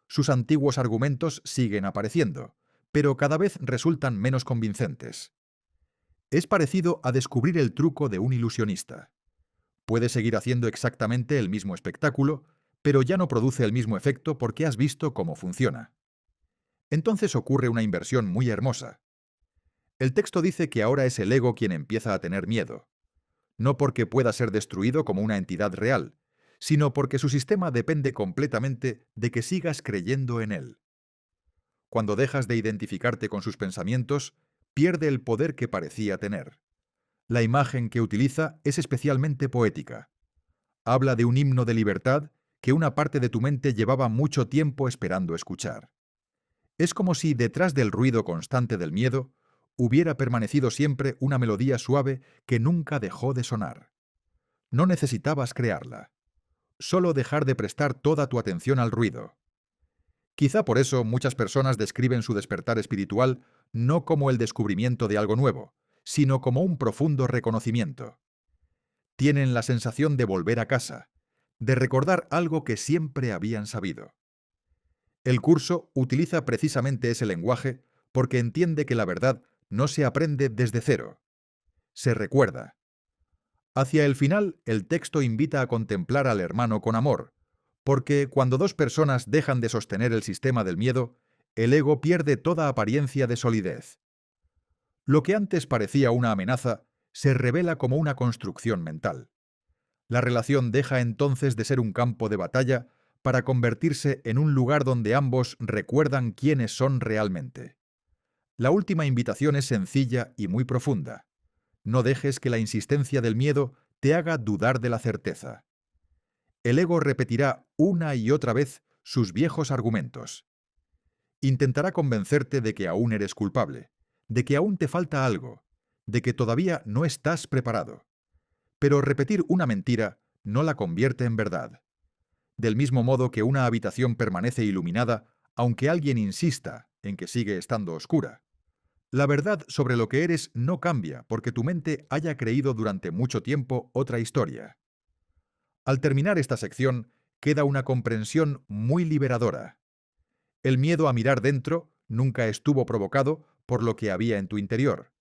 Sus antiguos argumentos siguen apareciendo, pero cada vez resultan menos convincentes. Es parecido a descubrir el truco de un ilusionista. Puede seguir haciendo exactamente el mismo espectáculo, pero ya no produce el mismo efecto porque has visto cómo funciona. Entonces ocurre una inversión muy hermosa. El texto dice que ahora es el ego quien empieza a tener miedo, no porque pueda ser destruido como una entidad real, sino porque su sistema depende completamente de que sigas creyendo en él. Cuando dejas de identificarte con sus pensamientos, pierde el poder que parecía tener. La imagen que utiliza es especialmente poética. Habla de un himno de libertad que una parte de tu mente llevaba mucho tiempo esperando escuchar. Es como si detrás del ruido constante del miedo hubiera permanecido siempre una melodía suave que nunca dejó de sonar. No necesitabas crearla, solo dejar de prestar toda tu atención al ruido. Quizá por eso muchas personas describen su despertar espiritual no como el descubrimiento de algo nuevo, sino como un profundo reconocimiento. Tienen la sensación de volver a casa, de recordar algo que siempre habían sabido. El curso utiliza precisamente ese lenguaje porque entiende que la verdad no se aprende desde cero, se recuerda. Hacia el final, el texto invita a contemplar al hermano con amor, porque cuando dos personas dejan de sostener el sistema del miedo, el ego pierde toda apariencia de solidez. Lo que antes parecía una amenaza se revela como una construcción mental. La relación deja entonces de ser un campo de batalla para convertirse en un lugar donde ambos recuerdan quiénes son realmente. La última invitación es sencilla y muy profunda. No dejes que la insistencia del miedo te haga dudar de la certeza. El ego repetirá una y otra vez sus viejos argumentos. Intentará convencerte de que aún eres culpable, de que aún te falta algo, de que todavía no estás preparado. Pero repetir una mentira no la convierte en verdad. Del mismo modo que una habitación permanece iluminada, aunque alguien insista en que sigue estando oscura. La verdad sobre lo que eres no cambia porque tu mente haya creído durante mucho tiempo otra historia. Al terminar esta sección, queda una comprensión muy liberadora. El miedo a mirar dentro nunca estuvo provocado por lo que había en tu interior.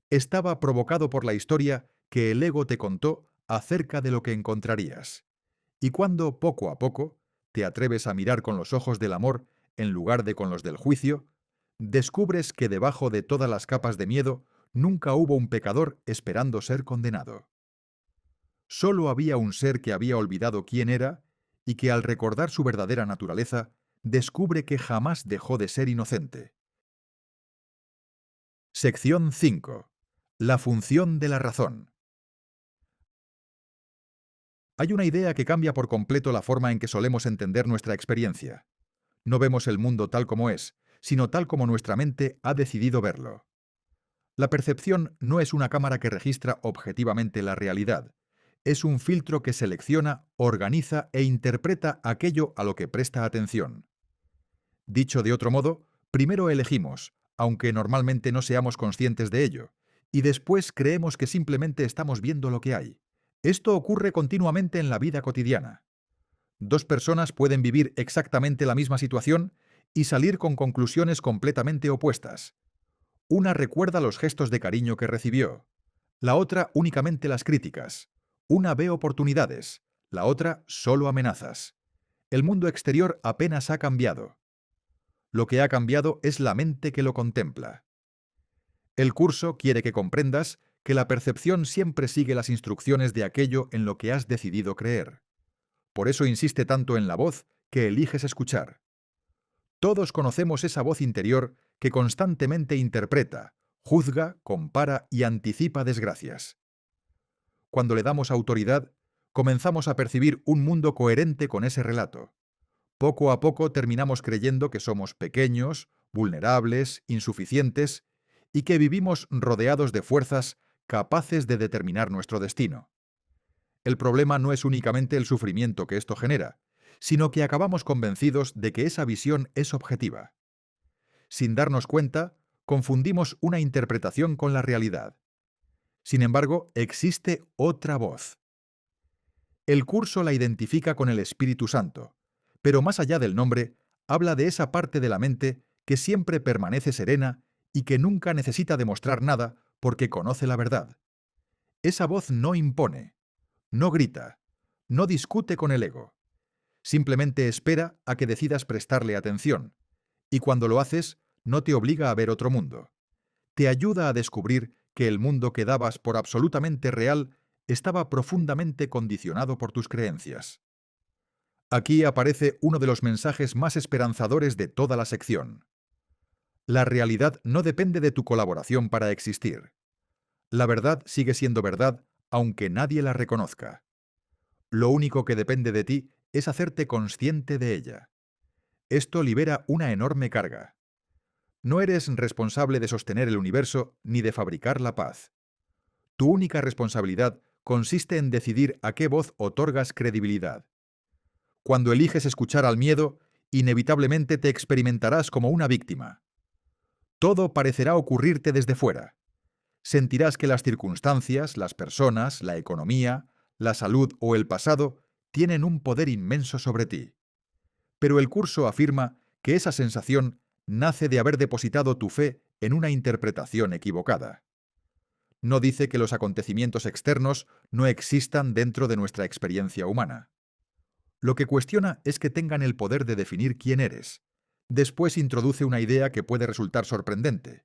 Estaba provocado por la historia que el ego te contó acerca de lo que encontrarías. Y cuando, poco a poco, te atreves a mirar con los ojos del amor en lugar de con los del juicio, descubres que debajo de todas las capas de miedo nunca hubo un pecador esperando ser condenado. Solo había un ser que había olvidado quién era y que al recordar su verdadera naturaleza, descubre que jamás dejó de ser inocente. Sección 5. La función de la razón. Hay una idea que cambia por completo la forma en que solemos entender nuestra experiencia. No vemos el mundo tal como es, sino tal como nuestra mente ha decidido verlo. La percepción no es una cámara que registra objetivamente la realidad. Es un filtro que selecciona, organiza e interpreta aquello a lo que presta atención. Dicho de otro modo, primero elegimos, aunque normalmente no seamos conscientes de ello, y después creemos que simplemente estamos viendo lo que hay. Esto ocurre continuamente en la vida cotidiana. Dos personas pueden vivir exactamente la misma situación y salir con conclusiones completamente opuestas. Una recuerda los gestos de cariño que recibió, la otra únicamente las críticas. Una ve oportunidades, la otra solo amenazas. El mundo exterior apenas ha cambiado. Lo que ha cambiado es la mente que lo contempla. El curso quiere que comprendas que la percepción siempre sigue las instrucciones de aquello en lo que has decidido creer. Por eso insiste tanto en la voz que eliges escuchar. Todos conocemos esa voz interior que constantemente interpreta, juzga, compara y anticipa desgracias. Cuando le damos autoridad, comenzamos a percibir un mundo coherente con ese relato. Poco a poco terminamos creyendo que somos pequeños, vulnerables, insuficientes y que vivimos rodeados de fuerzas capaces de determinar nuestro destino. El problema no es únicamente el sufrimiento que esto genera, sino que acabamos convencidos de que esa visión es objetiva. Sin darnos cuenta, confundimos una interpretación con la realidad. Sin embargo, existe otra voz. El curso la identifica con el Espíritu Santo, pero más allá del nombre, habla de esa parte de la mente que siempre permanece serena y que nunca necesita demostrar nada porque conoce la verdad. Esa voz no impone, no grita, no discute con el ego. Simplemente espera a que decidas prestarle atención, y cuando lo haces, no te obliga a ver otro mundo. Te ayuda a descubrir que el mundo que dabas por absolutamente real estaba profundamente condicionado por tus creencias. Aquí aparece uno de los mensajes más esperanzadores de toda la sección. La realidad no depende de tu colaboración para existir. La verdad sigue siendo verdad aunque nadie la reconozca. Lo único que depende de ti es hacerte consciente de ella. Esto libera una enorme carga. No eres responsable de sostener el universo ni de fabricar la paz. Tu única responsabilidad consiste en decidir a qué voz otorgas credibilidad. Cuando eliges escuchar al miedo, inevitablemente te experimentarás como una víctima. Todo parecerá ocurrirte desde fuera. Sentirás que las circunstancias, las personas, la economía, la salud o el pasado tienen un poder inmenso sobre ti. Pero el curso afirma que esa sensación nace de haber depositado tu fe en una interpretación equivocada. No dice que los acontecimientos externos no existan dentro de nuestra experiencia humana. Lo que cuestiona es que tengan el poder de definir quién eres. Después introduce una idea que puede resultar sorprendente.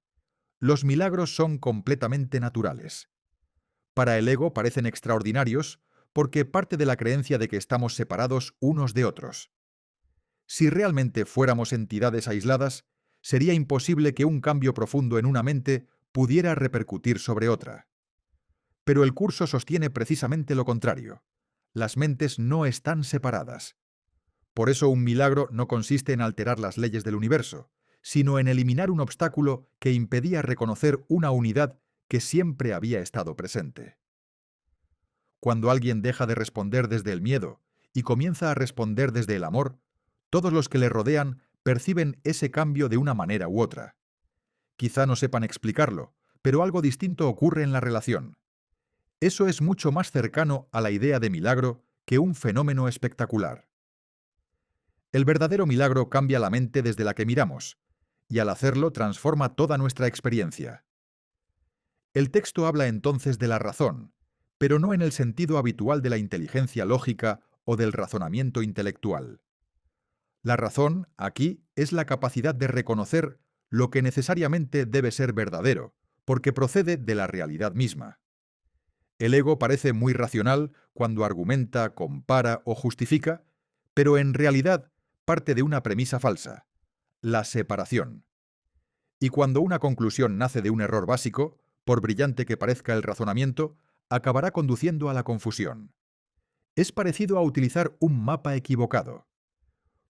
Los milagros son completamente naturales. Para el ego parecen extraordinarios porque parte de la creencia de que estamos separados unos de otros. Si realmente fuéramos entidades aisladas, sería imposible que un cambio profundo en una mente pudiera repercutir sobre otra. Pero el curso sostiene precisamente lo contrario. Las mentes no están separadas. Por eso un milagro no consiste en alterar las leyes del universo, sino en eliminar un obstáculo que impedía reconocer una unidad que siempre había estado presente. Cuando alguien deja de responder desde el miedo y comienza a responder desde el amor, todos los que le rodean perciben ese cambio de una manera u otra. Quizá no sepan explicarlo, pero algo distinto ocurre en la relación. Eso es mucho más cercano a la idea de milagro que un fenómeno espectacular. El verdadero milagro cambia la mente desde la que miramos, y al hacerlo transforma toda nuestra experiencia. El texto habla entonces de la razón, pero no en el sentido habitual de la inteligencia lógica o del razonamiento intelectual. La razón, aquí, es la capacidad de reconocer lo que necesariamente debe ser verdadero, porque procede de la realidad misma. El ego parece muy racional cuando argumenta, compara o justifica, pero en realidad parte de una premisa falsa, la separación. Y cuando una conclusión nace de un error básico, por brillante que parezca el razonamiento, acabará conduciendo a la confusión. Es parecido a utilizar un mapa equivocado.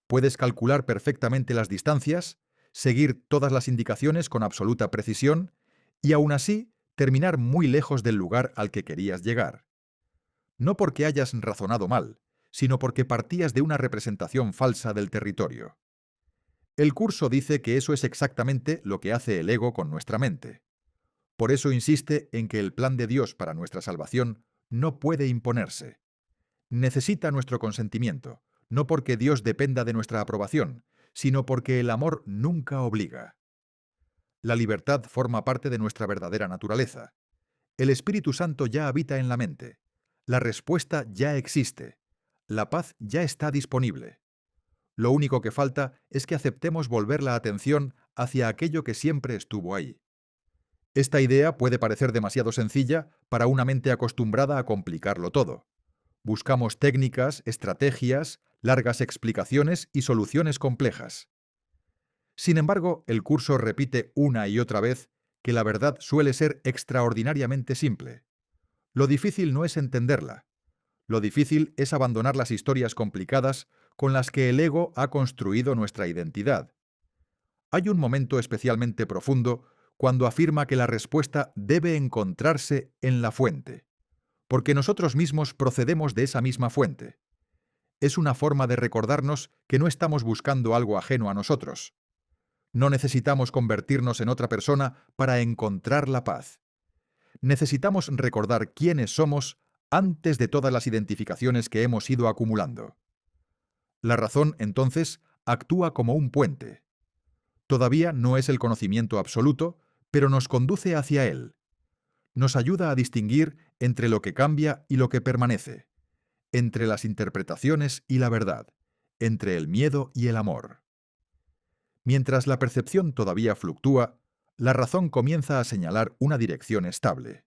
Puedes calcular perfectamente las distancias, seguir todas las indicaciones con absoluta precisión y aún así terminar muy lejos del lugar al que querías llegar. No porque hayas razonado mal, sino porque partías de una representación falsa del territorio. El curso dice que eso es exactamente lo que hace el ego con nuestra mente. Por eso insiste en que el plan de Dios para nuestra salvación no puede imponerse. Necesita nuestro consentimiento, no porque Dios dependa de nuestra aprobación, sino porque el amor nunca obliga. La libertad forma parte de nuestra verdadera naturaleza. El Espíritu Santo ya habita en la mente. La respuesta ya existe. La paz ya está disponible. Lo único que falta es que aceptemos volver la atención hacia aquello que siempre estuvo ahí. Esta idea puede parecer demasiado sencilla para una mente acostumbrada a complicarlo todo. Buscamos técnicas, estrategias, largas explicaciones y soluciones complejas. Sin embargo, el curso repite una y otra vez que la verdad suele ser extraordinariamente simple. Lo difícil no es entenderla. Lo difícil es abandonar las historias complicadas con las que el ego ha construido nuestra identidad. Hay un momento especialmente profundo cuando afirma que la respuesta debe encontrarse en la fuente, porque nosotros mismos procedemos de esa misma fuente. Es una forma de recordarnos que no estamos buscando algo ajeno a nosotros. No necesitamos convertirnos en otra persona para encontrar la paz. Necesitamos recordar quiénes somos antes de todas las identificaciones que hemos ido acumulando. La razón, entonces, actúa como un puente. Todavía no es el conocimiento absoluto, pero nos conduce hacia él. Nos ayuda a distinguir entre lo que cambia y lo que permanece, entre las interpretaciones y la verdad, entre el miedo y el amor. Mientras la percepción todavía fluctúa, la razón comienza a señalar una dirección estable.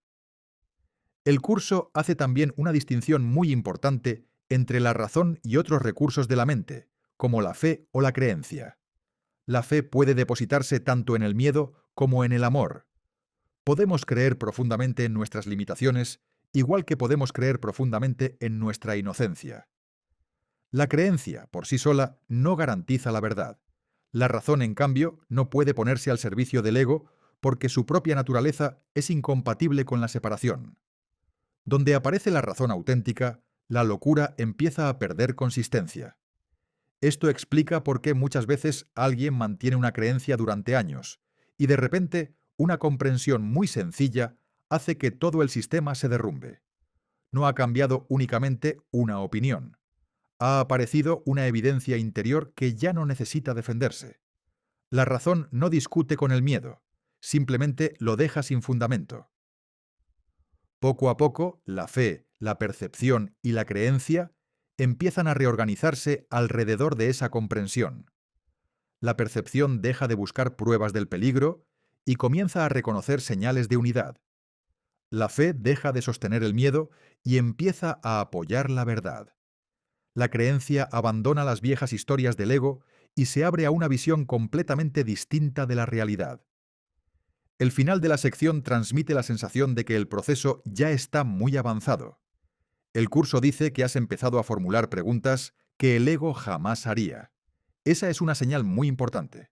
El curso hace también una distinción muy importante entre la razón y otros recursos de la mente, como la fe o la creencia. La fe puede depositarse tanto en el miedo como en el amor. Podemos creer profundamente en nuestras limitaciones, igual que podemos creer profundamente en nuestra inocencia. La creencia, por sí sola, no garantiza la verdad. La razón, en cambio, no puede ponerse al servicio del ego porque su propia naturaleza es incompatible con la separación. Donde aparece la razón auténtica, la locura empieza a perder consistencia. Esto explica por qué muchas veces alguien mantiene una creencia durante años, y de repente una comprensión muy sencilla hace que todo el sistema se derrumbe. No ha cambiado únicamente una opinión. Ha aparecido una evidencia interior que ya no necesita defenderse. La razón no discute con el miedo, simplemente lo deja sin fundamento. Poco a poco, la fe, la percepción y la creencia empiezan a reorganizarse alrededor de esa comprensión. La percepción deja de buscar pruebas del peligro y comienza a reconocer señales de unidad. La fe deja de sostener el miedo y empieza a apoyar la verdad. La creencia abandona las viejas historias del ego y se abre a una visión completamente distinta de la realidad. El final de la sección transmite la sensación de que el proceso ya está muy avanzado. El curso dice que has empezado a formular preguntas que el ego jamás haría. Esa es una señal muy importante.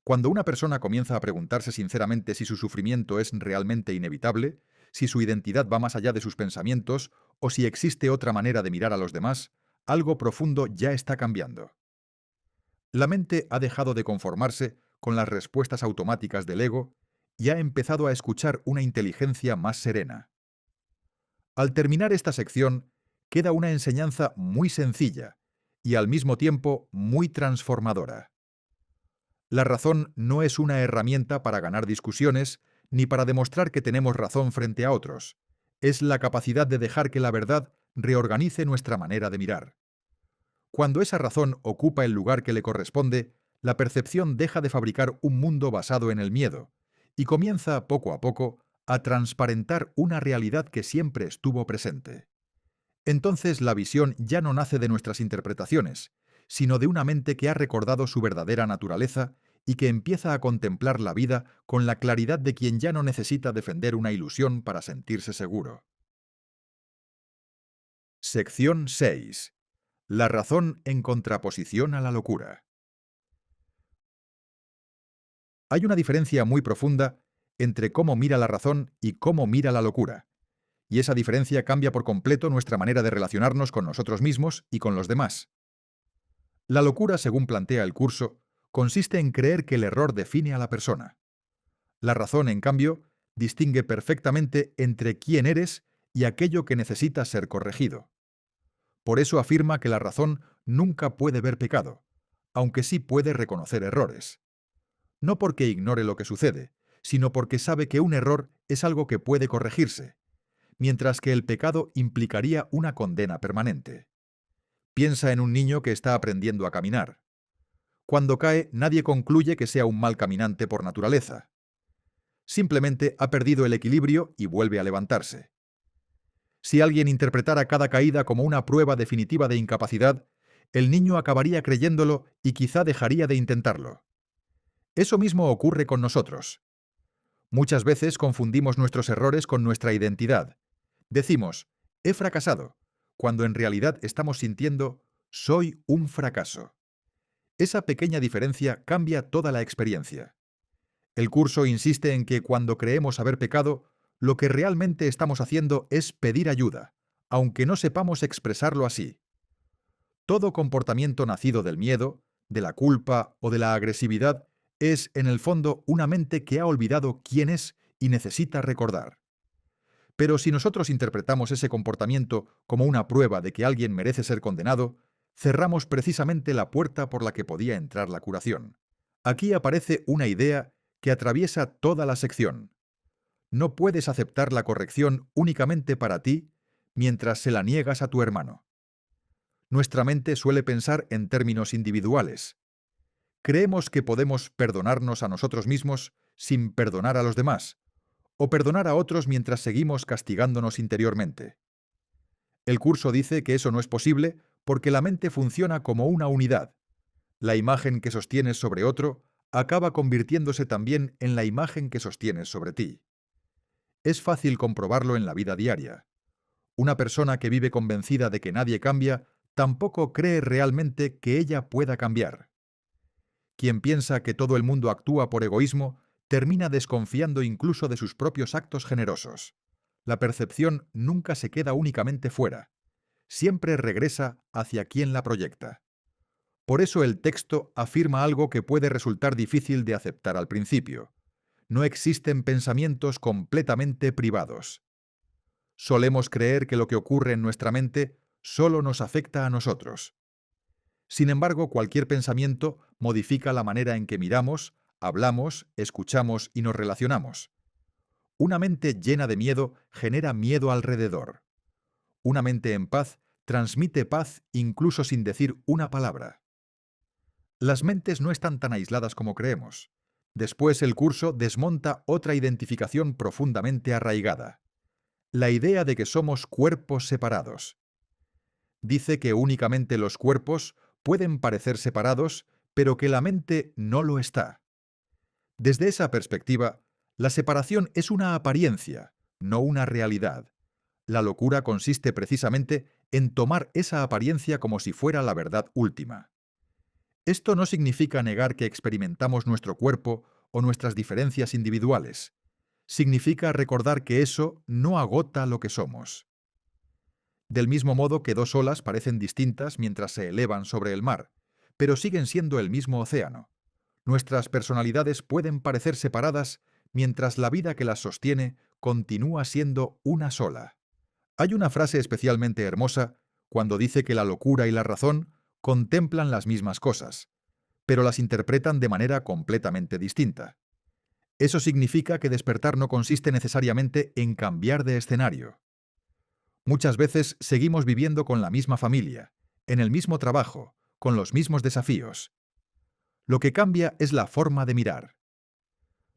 Cuando una persona comienza a preguntarse sinceramente si su sufrimiento es realmente inevitable, si su identidad va más allá de sus pensamientos o si existe otra manera de mirar a los demás, algo profundo ya está cambiando. La mente ha dejado de conformarse con las respuestas automáticas del ego y ha empezado a escuchar una inteligencia más serena. Al terminar esta sección, queda una enseñanza muy sencilla y al mismo tiempo muy transformadora. La razón no es una herramienta para ganar discusiones ni para demostrar que tenemos razón frente a otros. Es la capacidad de dejar que la verdad reorganice nuestra manera de mirar. Cuando esa razón ocupa el lugar que le corresponde, la percepción deja de fabricar un mundo basado en el miedo y comienza, poco a poco, a transparentar una realidad que siempre estuvo presente. Entonces la visión ya no nace de nuestras interpretaciones, sino de una mente que ha recordado su verdadera naturaleza y que empieza a contemplar la vida con la claridad de quien ya no necesita defender una ilusión para sentirse seguro. Sección 6. La razón en contraposición a la locura. Hay una diferencia muy profunda entre cómo mira la razón y cómo mira la locura, y esa diferencia cambia por completo nuestra manera de relacionarnos con nosotros mismos y con los demás. La locura, según plantea el curso, consiste en creer que el error define a la persona. La razón, en cambio, Distingue perfectamente entre quién eres y aquello que necesita ser corregido. Por eso afirma que la razón nunca puede ver pecado, aunque sí puede reconocer errores. No porque ignore lo que sucede, sino porque sabe que un error es algo que puede corregirse, mientras que el pecado implicaría una condena permanente. Piensa en un niño que está aprendiendo a caminar. Cuando cae, nadie concluye que sea un mal caminante por naturaleza. Simplemente ha perdido el equilibrio y vuelve a levantarse. Si alguien interpretara cada caída como una prueba definitiva de incapacidad, el niño acabaría creyéndolo y quizá dejaría de intentarlo. Eso mismo ocurre con nosotros. Muchas veces confundimos nuestros errores con nuestra identidad. Decimos, he fracasado, cuando en realidad estamos sintiendo, soy un fracaso. Esa pequeña diferencia cambia toda la experiencia. El curso insiste en que cuando creemos haber pecado, lo que realmente estamos haciendo es pedir ayuda, aunque no sepamos expresarlo así. Todo comportamiento nacido del miedo, de la culpa o de la agresividad es, en el fondo, una mente que ha olvidado quién es y necesita recordar. Pero si nosotros interpretamos ese comportamiento como una prueba de que alguien merece ser condenado, cerramos precisamente la puerta por la que podía entrar la curación. Aquí aparece una idea que atraviesa toda la sección. No puedes aceptar la corrección únicamente para ti mientras se la niegas a tu hermano. Nuestra mente suele pensar en términos individuales. Creemos que podemos perdonarnos a nosotros mismos sin perdonar a los demás, o perdonar a otros mientras seguimos castigándonos interiormente. El curso dice que eso no es posible porque la mente funciona como una unidad. La imagen que sostienes sobre otro acaba convirtiéndose también en la imagen que sostienes sobre ti. Es fácil comprobarlo en la vida diaria. Una persona que vive convencida de que nadie cambia tampoco cree realmente que ella pueda cambiar. Quien piensa que todo el mundo actúa por egoísmo termina desconfiando incluso de sus propios actos generosos. La percepción nunca se queda únicamente fuera, siempre regresa hacia quien la proyecta. Por eso el texto afirma algo que puede resultar difícil de aceptar al principio. No existen pensamientos completamente privados. Solemos creer que lo que ocurre en nuestra mente solo nos afecta a nosotros. Sin embargo, cualquier pensamiento modifica la manera en que miramos, hablamos, escuchamos y nos relacionamos. Una mente llena de miedo genera miedo alrededor. Una mente en paz transmite paz incluso sin decir una palabra. Las mentes no están tan aisladas como creemos. Después el curso desmonta otra identificación profundamente arraigada: la idea de que somos cuerpos separados. Dice que únicamente los cuerpos pueden parecer separados, pero que la mente no lo está. Desde esa perspectiva, la separación es una apariencia, no una realidad. La locura consiste precisamente en tomar esa apariencia como si fuera la verdad última. Esto no significa negar que experimentamos nuestro cuerpo o nuestras diferencias individuales. Significa recordar que eso no agota lo que somos. Del mismo modo que dos olas parecen distintas mientras se elevan sobre el mar, pero siguen siendo el mismo océano. Nuestras personalidades pueden parecer separadas mientras la vida que las sostiene continúa siendo una sola. Hay una frase especialmente hermosa cuando dice que la locura y la razón contemplan las mismas cosas, pero las interpretan de manera completamente distinta. Eso significa que despertar no consiste necesariamente en cambiar de escenario. Muchas veces seguimos viviendo con la misma familia, en el mismo trabajo, con los mismos desafíos. Lo que cambia es la forma de mirar.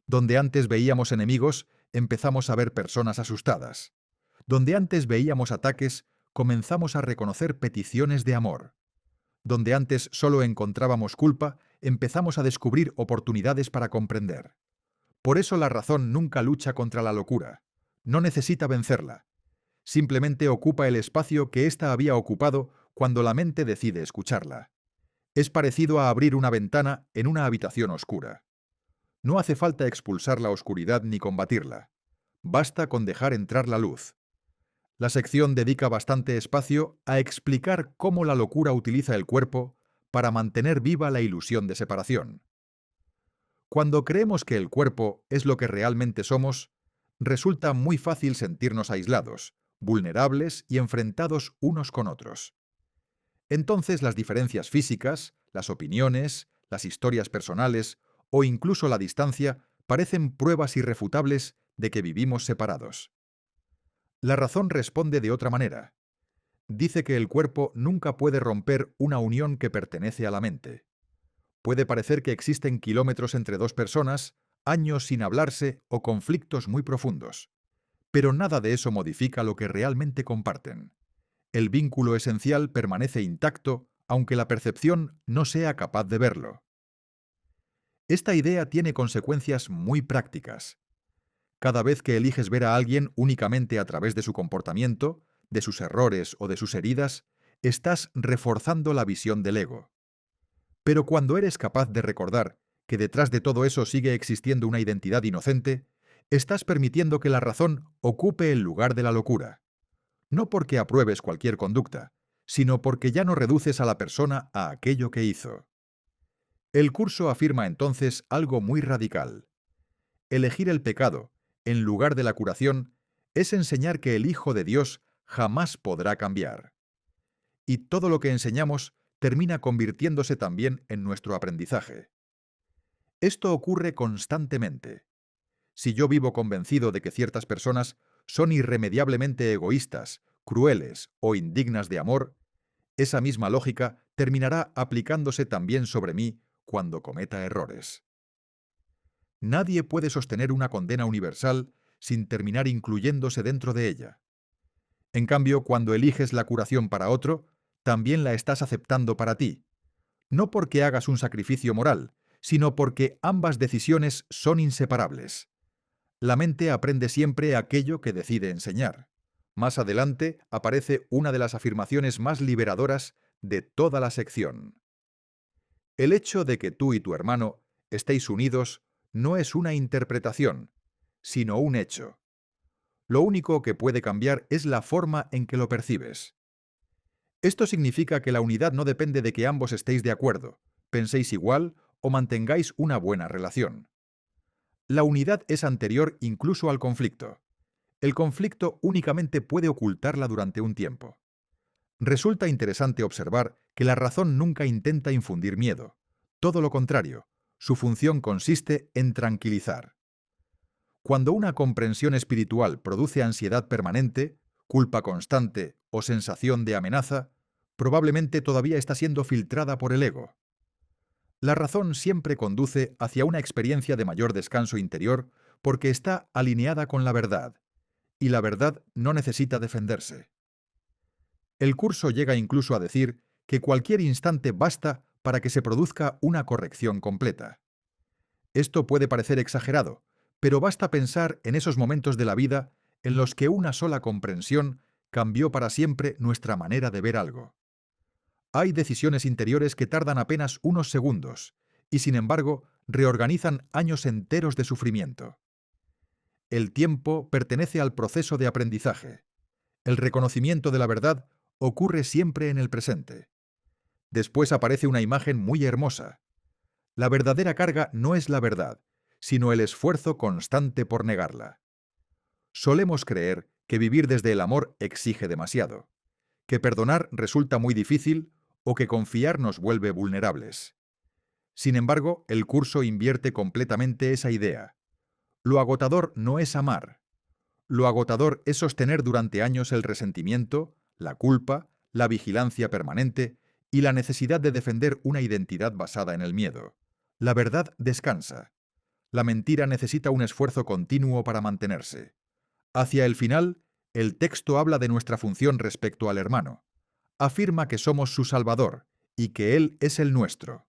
Donde antes veíamos enemigos, empezamos a ver personas asustadas. Donde antes veíamos ataques, comenzamos a reconocer peticiones de amor. Donde antes solo encontrábamos culpa, empezamos a descubrir oportunidades para comprender. Por eso la razón nunca lucha contra la locura. No necesita vencerla. Simplemente ocupa el espacio que ésta había ocupado cuando la mente decide escucharla. Es parecido a abrir una ventana en una habitación oscura. No hace falta expulsar la oscuridad ni combatirla. Basta con dejar entrar la luz. La sección dedica bastante espacio a explicar cómo la locura utiliza el cuerpo para mantener viva la ilusión de separación. Cuando creemos que el cuerpo es lo que realmente somos, resulta muy fácil sentirnos aislados, vulnerables y enfrentados unos con otros. Entonces las diferencias físicas, las opiniones, las historias personales o incluso la distancia parecen pruebas irrefutables de que vivimos separados. La razón responde de otra manera. Dice que el cuerpo nunca puede romper una unión que pertenece a la mente. Puede parecer que existen kilómetros entre dos personas, años sin hablarse o conflictos muy profundos. Pero nada de eso modifica lo que realmente comparten. El vínculo esencial permanece intacto, aunque la percepción no sea capaz de verlo. Esta idea tiene consecuencias muy prácticas. Cada vez que eliges ver a alguien únicamente a través de su comportamiento, de sus errores o de sus heridas, estás reforzando la visión del ego. Pero cuando eres capaz de recordar que detrás de todo eso sigue existiendo una identidad inocente, estás permitiendo que la razón ocupe el lugar de la locura. No porque apruebes cualquier conducta, sino porque ya no reduces a la persona a aquello que hizo. El curso afirma entonces algo muy radical. Elegir el pecado, en lugar de la curación, es enseñar que el Hijo de Dios jamás podrá cambiar. Y todo lo que enseñamos termina convirtiéndose también en nuestro aprendizaje. Esto ocurre constantemente. Si yo vivo convencido de que ciertas personas son irremediablemente egoístas, crueles o indignas de amor, esa misma lógica terminará aplicándose también sobre mí cuando cometa errores. Nadie puede sostener una condena universal sin terminar incluyéndose dentro de ella. En cambio, cuando eliges la curación para otro, también la estás aceptando para ti, no porque hagas un sacrificio moral, sino porque ambas decisiones son inseparables. La mente aprende siempre aquello que decide enseñar. Más adelante aparece una de las afirmaciones más liberadoras de toda la sección. El hecho de que tú y tu hermano estéis unidos no es una interpretación, sino un hecho. Lo único que puede cambiar es la forma en que lo percibes. Esto significa que la unidad no depende de que ambos estéis de acuerdo, penséis igual o mantengáis una buena relación. La unidad es anterior incluso al conflicto. El conflicto únicamente puede ocultarla durante un tiempo. Resulta interesante observar que la razón nunca intenta infundir miedo. Todo lo contrario, su función consiste en tranquilizar. Cuando una comprensión espiritual produce ansiedad permanente, culpa constante o sensación de amenaza, probablemente todavía está siendo filtrada por el ego. La razón siempre conduce hacia una experiencia de mayor descanso interior porque está alineada con la verdad, y la verdad no necesita defenderse. El curso llega incluso a decir que cualquier instante basta para que se produzca una corrección completa. Esto puede parecer exagerado, pero basta pensar en esos momentos de la vida en los que una sola comprensión cambió para siempre nuestra manera de ver algo. Hay decisiones interiores que tardan apenas unos segundos y, sin embargo, reorganizan años enteros de sufrimiento. El tiempo pertenece al proceso de aprendizaje. El reconocimiento de la verdad ocurre siempre en el presente. Después aparece una imagen muy hermosa. La verdadera carga no es la verdad, sino el esfuerzo constante por negarla. Solemos creer que vivir desde el amor exige demasiado, que perdonar resulta muy difícil o que confiar nos vuelve vulnerables. Sin embargo, el curso invierte completamente esa idea. Lo agotador no es amar. Lo agotador es sostener durante años el resentimiento, la culpa, la vigilancia permanente y la necesidad de defender una identidad basada en el miedo. La verdad descansa. La mentira necesita un esfuerzo continuo para mantenerse. Hacia el final, el texto habla de nuestra función respecto al hermano. Afirma que somos su Salvador y que Él es el nuestro.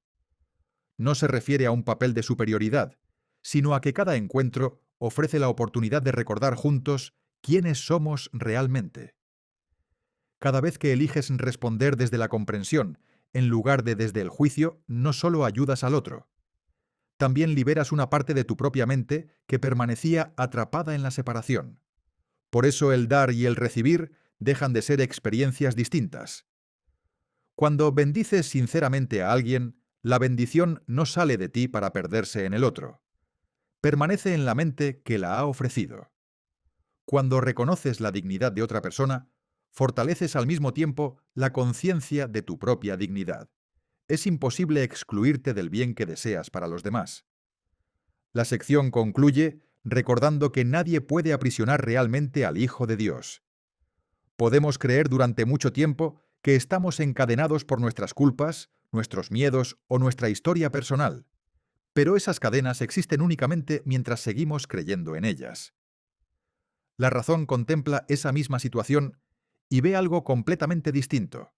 No se refiere a un papel de superioridad, sino a que cada encuentro ofrece la oportunidad de recordar juntos quiénes somos realmente. Cada vez que eliges responder desde la comprensión, en lugar de desde el juicio, no solo ayudas al otro, también liberas una parte de tu propia mente que permanecía atrapada en la separación. Por eso el dar y el recibir dejan de ser experiencias distintas. Cuando bendices sinceramente a alguien, la bendición no sale de ti para perderse en el otro. Permanece en la mente que la ha ofrecido. Cuando reconoces la dignidad de otra persona, fortaleces al mismo tiempo la conciencia de tu propia dignidad. Es imposible excluirte del bien que deseas para los demás. La sección concluye recordando que nadie puede aprisionar realmente al Hijo de Dios. Podemos creer durante mucho tiempo que estamos encadenados por nuestras culpas, nuestros miedos o nuestra historia personal, pero esas cadenas existen únicamente mientras seguimos creyendo en ellas. La razón contempla esa misma situación y ve algo completamente distinto: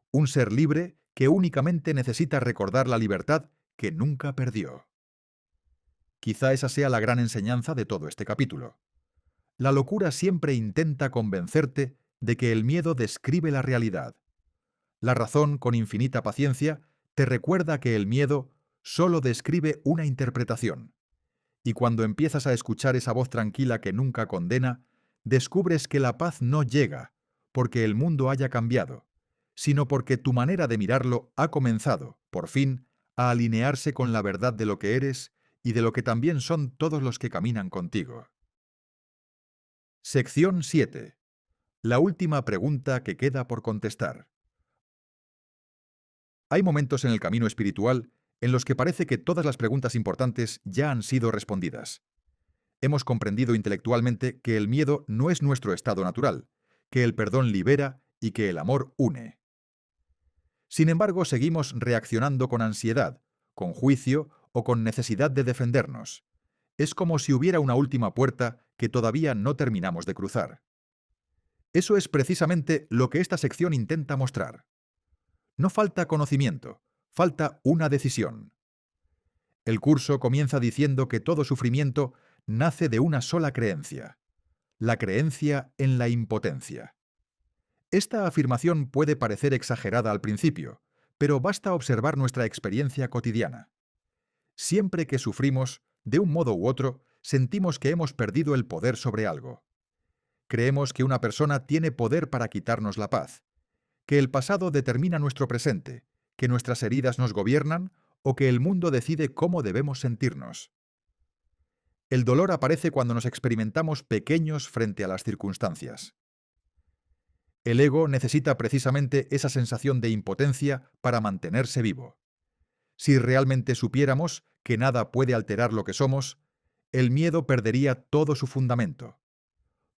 un ser libre que únicamente necesita recordar la libertad que nunca perdió. Quizá esa sea la gran enseñanza de todo este capítulo. La locura siempre intenta convencerte de que el miedo describe la realidad. La razón, con infinita paciencia, te recuerda que el miedo solo describe una interpretación. Y cuando empiezas a escuchar esa voz tranquila que nunca condena, descubres que la paz no llega porque el mundo haya cambiado, sino porque tu manera de mirarlo ha comenzado, por fin, a alinearse con la verdad de lo que eres y de lo que también son todos los que caminan contigo. Sección 7. La última pregunta que queda por contestar. Hay momentos en el camino espiritual en los que parece que todas las preguntas importantes ya han sido respondidas. Hemos comprendido intelectualmente que el miedo no es nuestro estado natural, que el perdón libera y que el amor une. Sin embargo, seguimos reaccionando con ansiedad, con juicio o con necesidad de defendernos. Es como si hubiera una última puerta que todavía no terminamos de cruzar. Eso es precisamente lo que esta sección intenta mostrar. No falta conocimiento, falta una decisión. El curso comienza diciendo que todo sufrimiento nace de una sola creencia: la creencia en la impotencia. Esta afirmación puede parecer exagerada al principio, pero basta observar nuestra experiencia cotidiana. Siempre que sufrimos, de un modo u otro, sentimos que hemos perdido el poder sobre algo. Creemos que una persona tiene poder para quitarnos la paz, que el pasado determina nuestro presente, que nuestras heridas nos gobiernan o que el mundo decide cómo debemos sentirnos. El dolor aparece cuando nos experimentamos pequeños frente a las circunstancias. El ego necesita precisamente esa sensación de impotencia para mantenerse vivo. Si realmente supiéramos que nada puede alterar lo que somos, el miedo perdería todo su fundamento.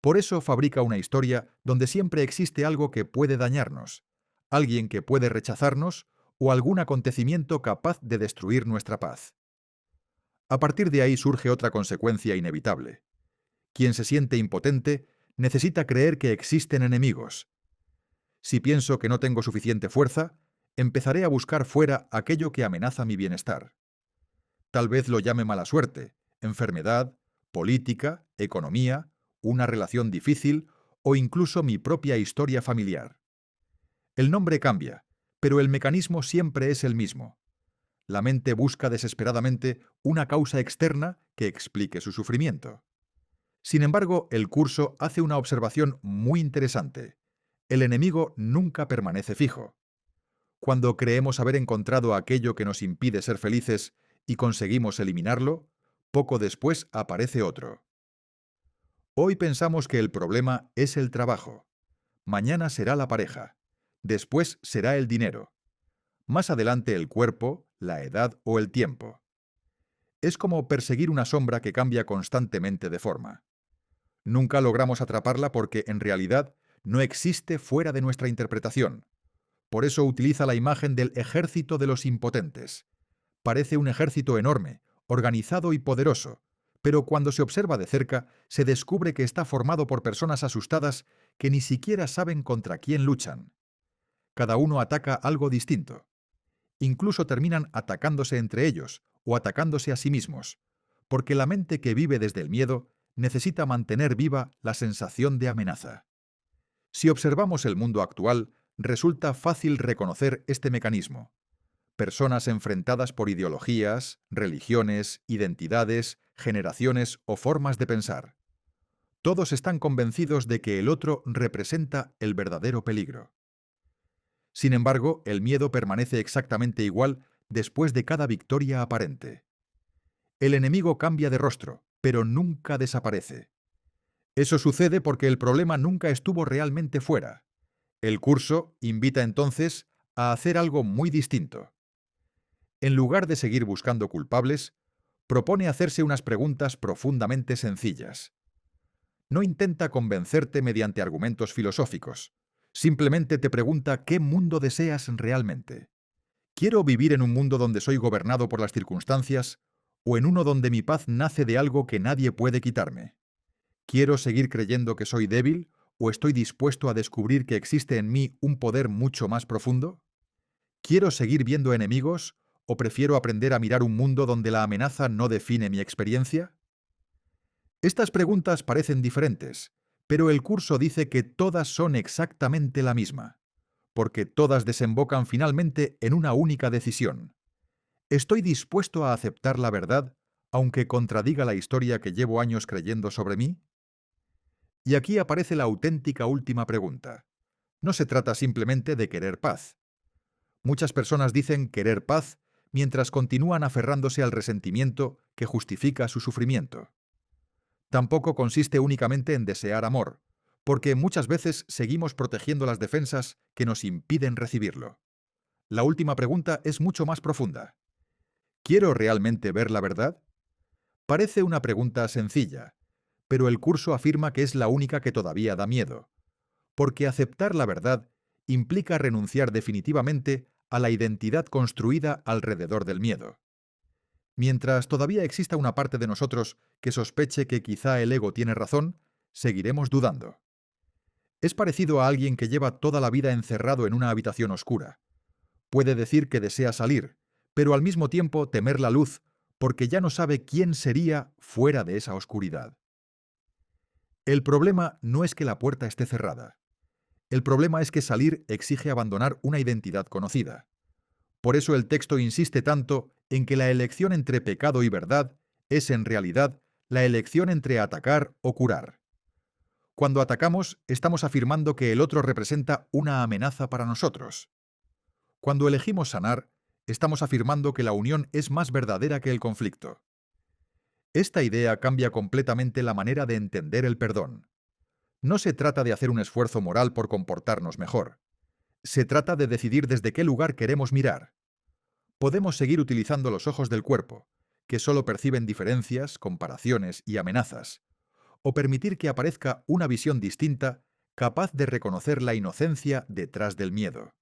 Por eso fabrica una historia donde siempre existe algo que puede dañarnos, alguien que puede rechazarnos o algún acontecimiento capaz de destruir nuestra paz. A partir de ahí surge otra consecuencia inevitable. Quien se siente impotente necesita creer que existen enemigos. Si pienso que no tengo suficiente fuerza, empezaré a buscar fuera aquello que amenaza mi bienestar. Tal vez lo llame mala suerte, enfermedad, política, economía, una relación difícil o incluso mi propia historia familiar. El nombre cambia, pero el mecanismo siempre es el mismo. La mente busca desesperadamente una causa externa que explique su sufrimiento. Sin embargo, el curso hace una observación muy interesante. El enemigo nunca permanece fijo. Cuando creemos haber encontrado aquello que nos impide ser felices y conseguimos eliminarlo, poco después aparece otro. Hoy pensamos que el problema es el trabajo. Mañana será la pareja. Después será el dinero. Más adelante el cuerpo, la edad o el tiempo. Es como perseguir una sombra que cambia constantemente de forma. Nunca logramos atraparla porque, en realidad, no existe fuera de nuestra interpretación. Por eso utiliza la imagen del ejército de los impotentes. Parece un ejército enorme, organizado y poderoso, pero cuando se observa de cerca, se descubre que está formado por personas asustadas que ni siquiera saben contra quién luchan. Cada uno ataca algo distinto. Incluso terminan atacándose entre ellos o atacándose a sí mismos, porque la mente que vive desde el miedo necesita mantener viva la sensación de amenaza. Si observamos el mundo actual, resulta fácil reconocer este mecanismo. Personas enfrentadas por ideologías, religiones, identidades, generaciones o formas de pensar. Todos están convencidos de que el otro representa el verdadero peligro. Sin embargo, el miedo permanece exactamente igual después de cada victoria aparente. El enemigo cambia de rostro, pero nunca desaparece. Eso sucede porque el problema nunca estuvo realmente fuera. El curso invita entonces a hacer algo muy distinto. En lugar de seguir buscando culpables, propone hacerse unas preguntas profundamente sencillas. No intenta convencerte mediante argumentos filosóficos. Simplemente te pregunta qué mundo deseas realmente. ¿Quiero vivir en un mundo donde soy gobernado por las circunstancias o en uno donde mi paz nace de algo que nadie puede quitarme? ¿Quiero seguir creyendo que soy débil o estoy dispuesto a descubrir que existe en mí un poder mucho más profundo? ¿Quiero seguir viendo enemigos o prefiero aprender a mirar un mundo donde la amenaza no define mi experiencia? Estas preguntas parecen diferentes, pero el curso dice que todas son exactamente la misma, porque todas desembocan finalmente en una única decisión. ¿Estoy dispuesto a aceptar la verdad, aunque contradiga la historia que llevo años creyendo sobre mí? Y aquí aparece la auténtica última pregunta. No se trata simplemente de querer paz. Muchas personas dicen querer paz mientras continúan aferrándose al resentimiento que justifica su sufrimiento. Tampoco consiste únicamente en desear amor, porque muchas veces seguimos protegiendo las defensas que nos impiden recibirlo. La última pregunta es mucho más profunda. ¿Quiero realmente ver la verdad? Parece una pregunta sencilla, pero el curso afirma que es la única que todavía da miedo, porque aceptar la verdad implica renunciar definitivamente a la identidad construida alrededor del miedo. Mientras todavía exista una parte de nosotros que sospeche que quizá el ego tiene razón, seguiremos dudando. Es parecido a alguien que lleva toda la vida encerrado en una habitación oscura. Puede decir que desea salir, pero al mismo tiempo temer la luz porque ya no sabe quién sería fuera de esa oscuridad. El problema no es que la puerta esté cerrada. El problema es que salir exige abandonar una identidad conocida. Por eso el texto insiste tanto en que la elección entre pecado y verdad es en realidad la elección entre atacar o curar. Cuando atacamos, estamos afirmando que el otro representa una amenaza para nosotros. Cuando elegimos sanar, estamos afirmando que la unión es más verdadera que el conflicto. Esta idea cambia completamente la manera de entender el perdón. No se trata de hacer un esfuerzo moral por comportarnos mejor. Se trata de decidir desde qué lugar queremos mirar. Podemos seguir utilizando los ojos del cuerpo, que solo perciben diferencias, comparaciones y amenazas, o permitir que aparezca una visión distinta capaz de reconocer la inocencia detrás del miedo.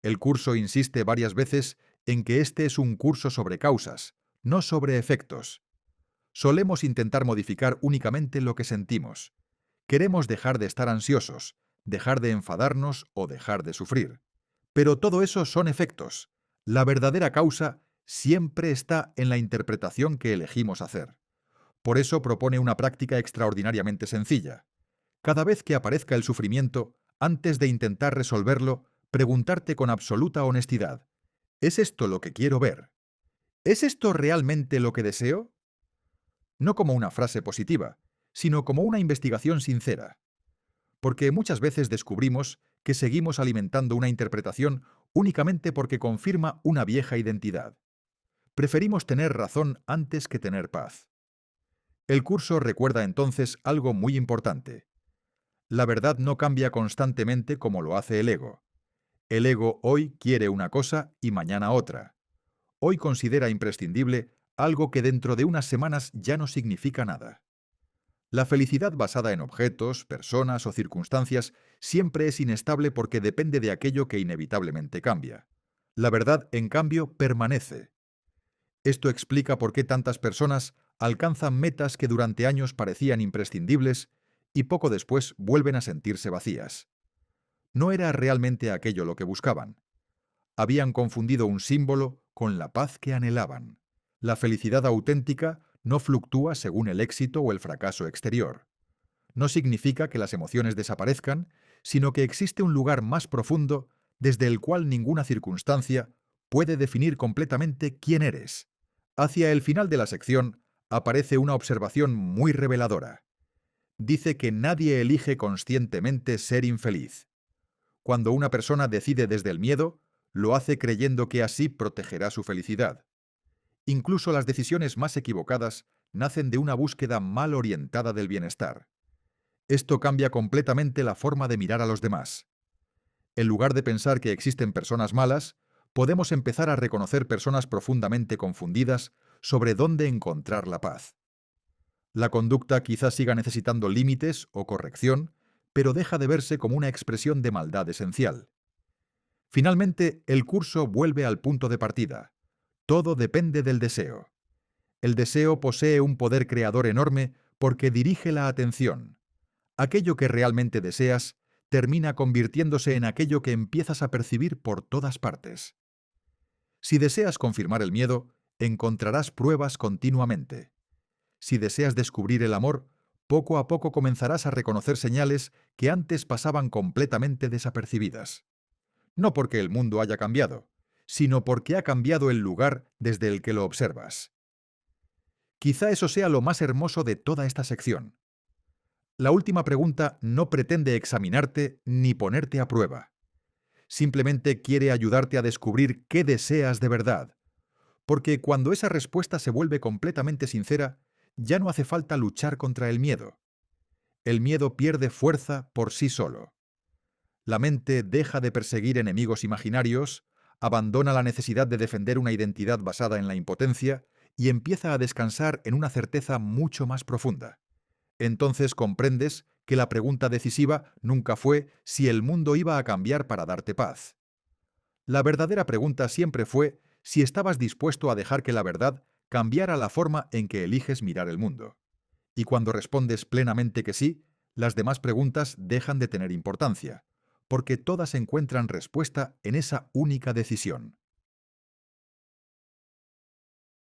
El curso insiste varias veces en que este es un curso sobre causas, no sobre efectos. Solemos intentar modificar únicamente lo que sentimos. Queremos dejar de estar ansiosos, dejar de enfadarnos o dejar de sufrir. Pero todo eso son efectos. La verdadera causa siempre está en la interpretación que elegimos hacer. Por eso propone una práctica extraordinariamente sencilla. Cada vez que aparezca el sufrimiento, antes de intentar resolverlo, preguntarte con absoluta honestidad, ¿es esto lo que quiero ver? ¿Es esto realmente lo que deseo? No como una frase positiva, sino como una investigación sincera. Porque muchas veces descubrimos que seguimos alimentando una interpretación únicamente porque confirma una vieja identidad. Preferimos tener razón antes que tener paz. El curso recuerda entonces algo muy importante. La verdad no cambia constantemente como lo hace el ego. El ego hoy quiere una cosa y mañana otra. Hoy considera imprescindible algo que dentro de unas semanas ya no significa nada. La felicidad basada en objetos, personas o circunstancias siempre es inestable porque depende de aquello que inevitablemente cambia. La verdad, en cambio, permanece. Esto explica por qué tantas personas alcanzan metas que durante años parecían imprescindibles y poco después vuelven a sentirse vacías. No era realmente aquello lo que buscaban. Habían confundido un símbolo con la paz que anhelaban. La felicidad auténtica no fluctúa según el éxito o el fracaso exterior. No significa que las emociones desaparezcan, sino que existe un lugar más profundo desde el cual ninguna circunstancia puede definir completamente quién eres. Hacia el final de la sección aparece una observación muy reveladora. Dice que nadie elige conscientemente ser infeliz. Cuando una persona decide desde el miedo, lo hace creyendo que así protegerá su felicidad. Incluso las decisiones más equivocadas nacen de una búsqueda mal orientada del bienestar. Esto cambia completamente la forma de mirar a los demás. En lugar de pensar que existen personas malas, podemos empezar a reconocer personas profundamente confundidas sobre dónde encontrar la paz. La conducta quizás siga necesitando límites o corrección, pero deja de verse como una expresión de maldad esencial. Finalmente, el curso vuelve al punto de partida. Todo depende del deseo. El deseo posee un poder creador enorme porque dirige la atención. Aquello que realmente deseas termina convirtiéndose en aquello que empiezas a percibir por todas partes. Si deseas confirmar el miedo, encontrarás pruebas continuamente. Si deseas descubrir el amor, poco a poco comenzarás a reconocer señales que antes pasaban completamente desapercibidas. No porque el mundo haya cambiado, sino porque ha cambiado el lugar desde el que lo observas. Quizá eso sea lo más hermoso de toda esta sección. La última pregunta no pretende examinarte ni ponerte a prueba. Simplemente quiere ayudarte a descubrir qué deseas de verdad. Porque cuando esa respuesta se vuelve completamente sincera, ya no hace falta luchar contra el miedo. El miedo pierde fuerza por sí solo. La mente deja de perseguir enemigos imaginarios, abandona la necesidad de defender una identidad basada en la impotencia y empieza a descansar en una certeza mucho más profunda. Entonces comprendes que la pregunta decisiva nunca fue si el mundo iba a cambiar para darte paz. La verdadera pregunta siempre fue si estabas dispuesto a dejar que la verdad cambiara la forma en que eliges mirar el mundo. Y cuando respondes plenamente que sí, las demás preguntas dejan de tener importancia, porque todas encuentran respuesta en esa única decisión.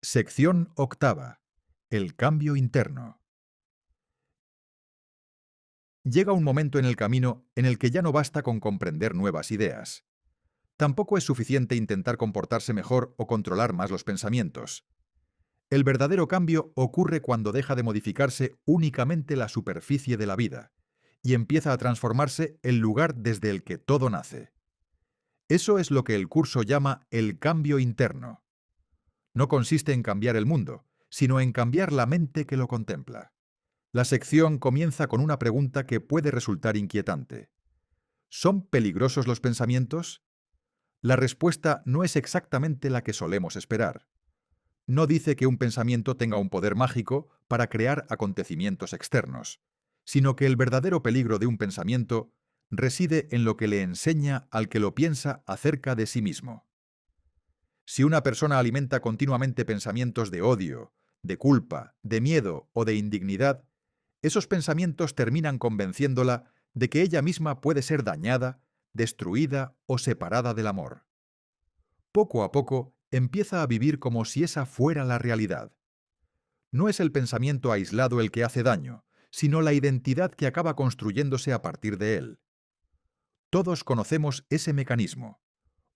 Sección octava. El cambio interno. Llega un momento en el camino en el que ya no basta con comprender nuevas ideas. Tampoco es suficiente intentar comportarse mejor o controlar más los pensamientos. El verdadero cambio ocurre cuando deja de modificarse únicamente la superficie de la vida y empieza a transformarse el lugar desde el que todo nace. Eso es lo que el curso llama el cambio interno. No consiste en cambiar el mundo, sino en cambiar la mente que lo contempla. La sección comienza con una pregunta que puede resultar inquietante. ¿Son peligrosos los pensamientos? La respuesta no es exactamente la que solemos esperar. No dice que un pensamiento tenga un poder mágico para crear acontecimientos externos, sino que el verdadero peligro de un pensamiento reside en lo que le enseña al que lo piensa acerca de sí mismo. Si una persona alimenta continuamente pensamientos de odio, de culpa, de miedo o de indignidad, esos pensamientos terminan convenciéndola de que ella misma puede ser dañada, destruida o separada del amor. Poco a poco, empieza a vivir como si esa fuera la realidad. No es el pensamiento aislado el que hace daño, sino la identidad que acaba construyéndose a partir de él. Todos conocemos ese mecanismo.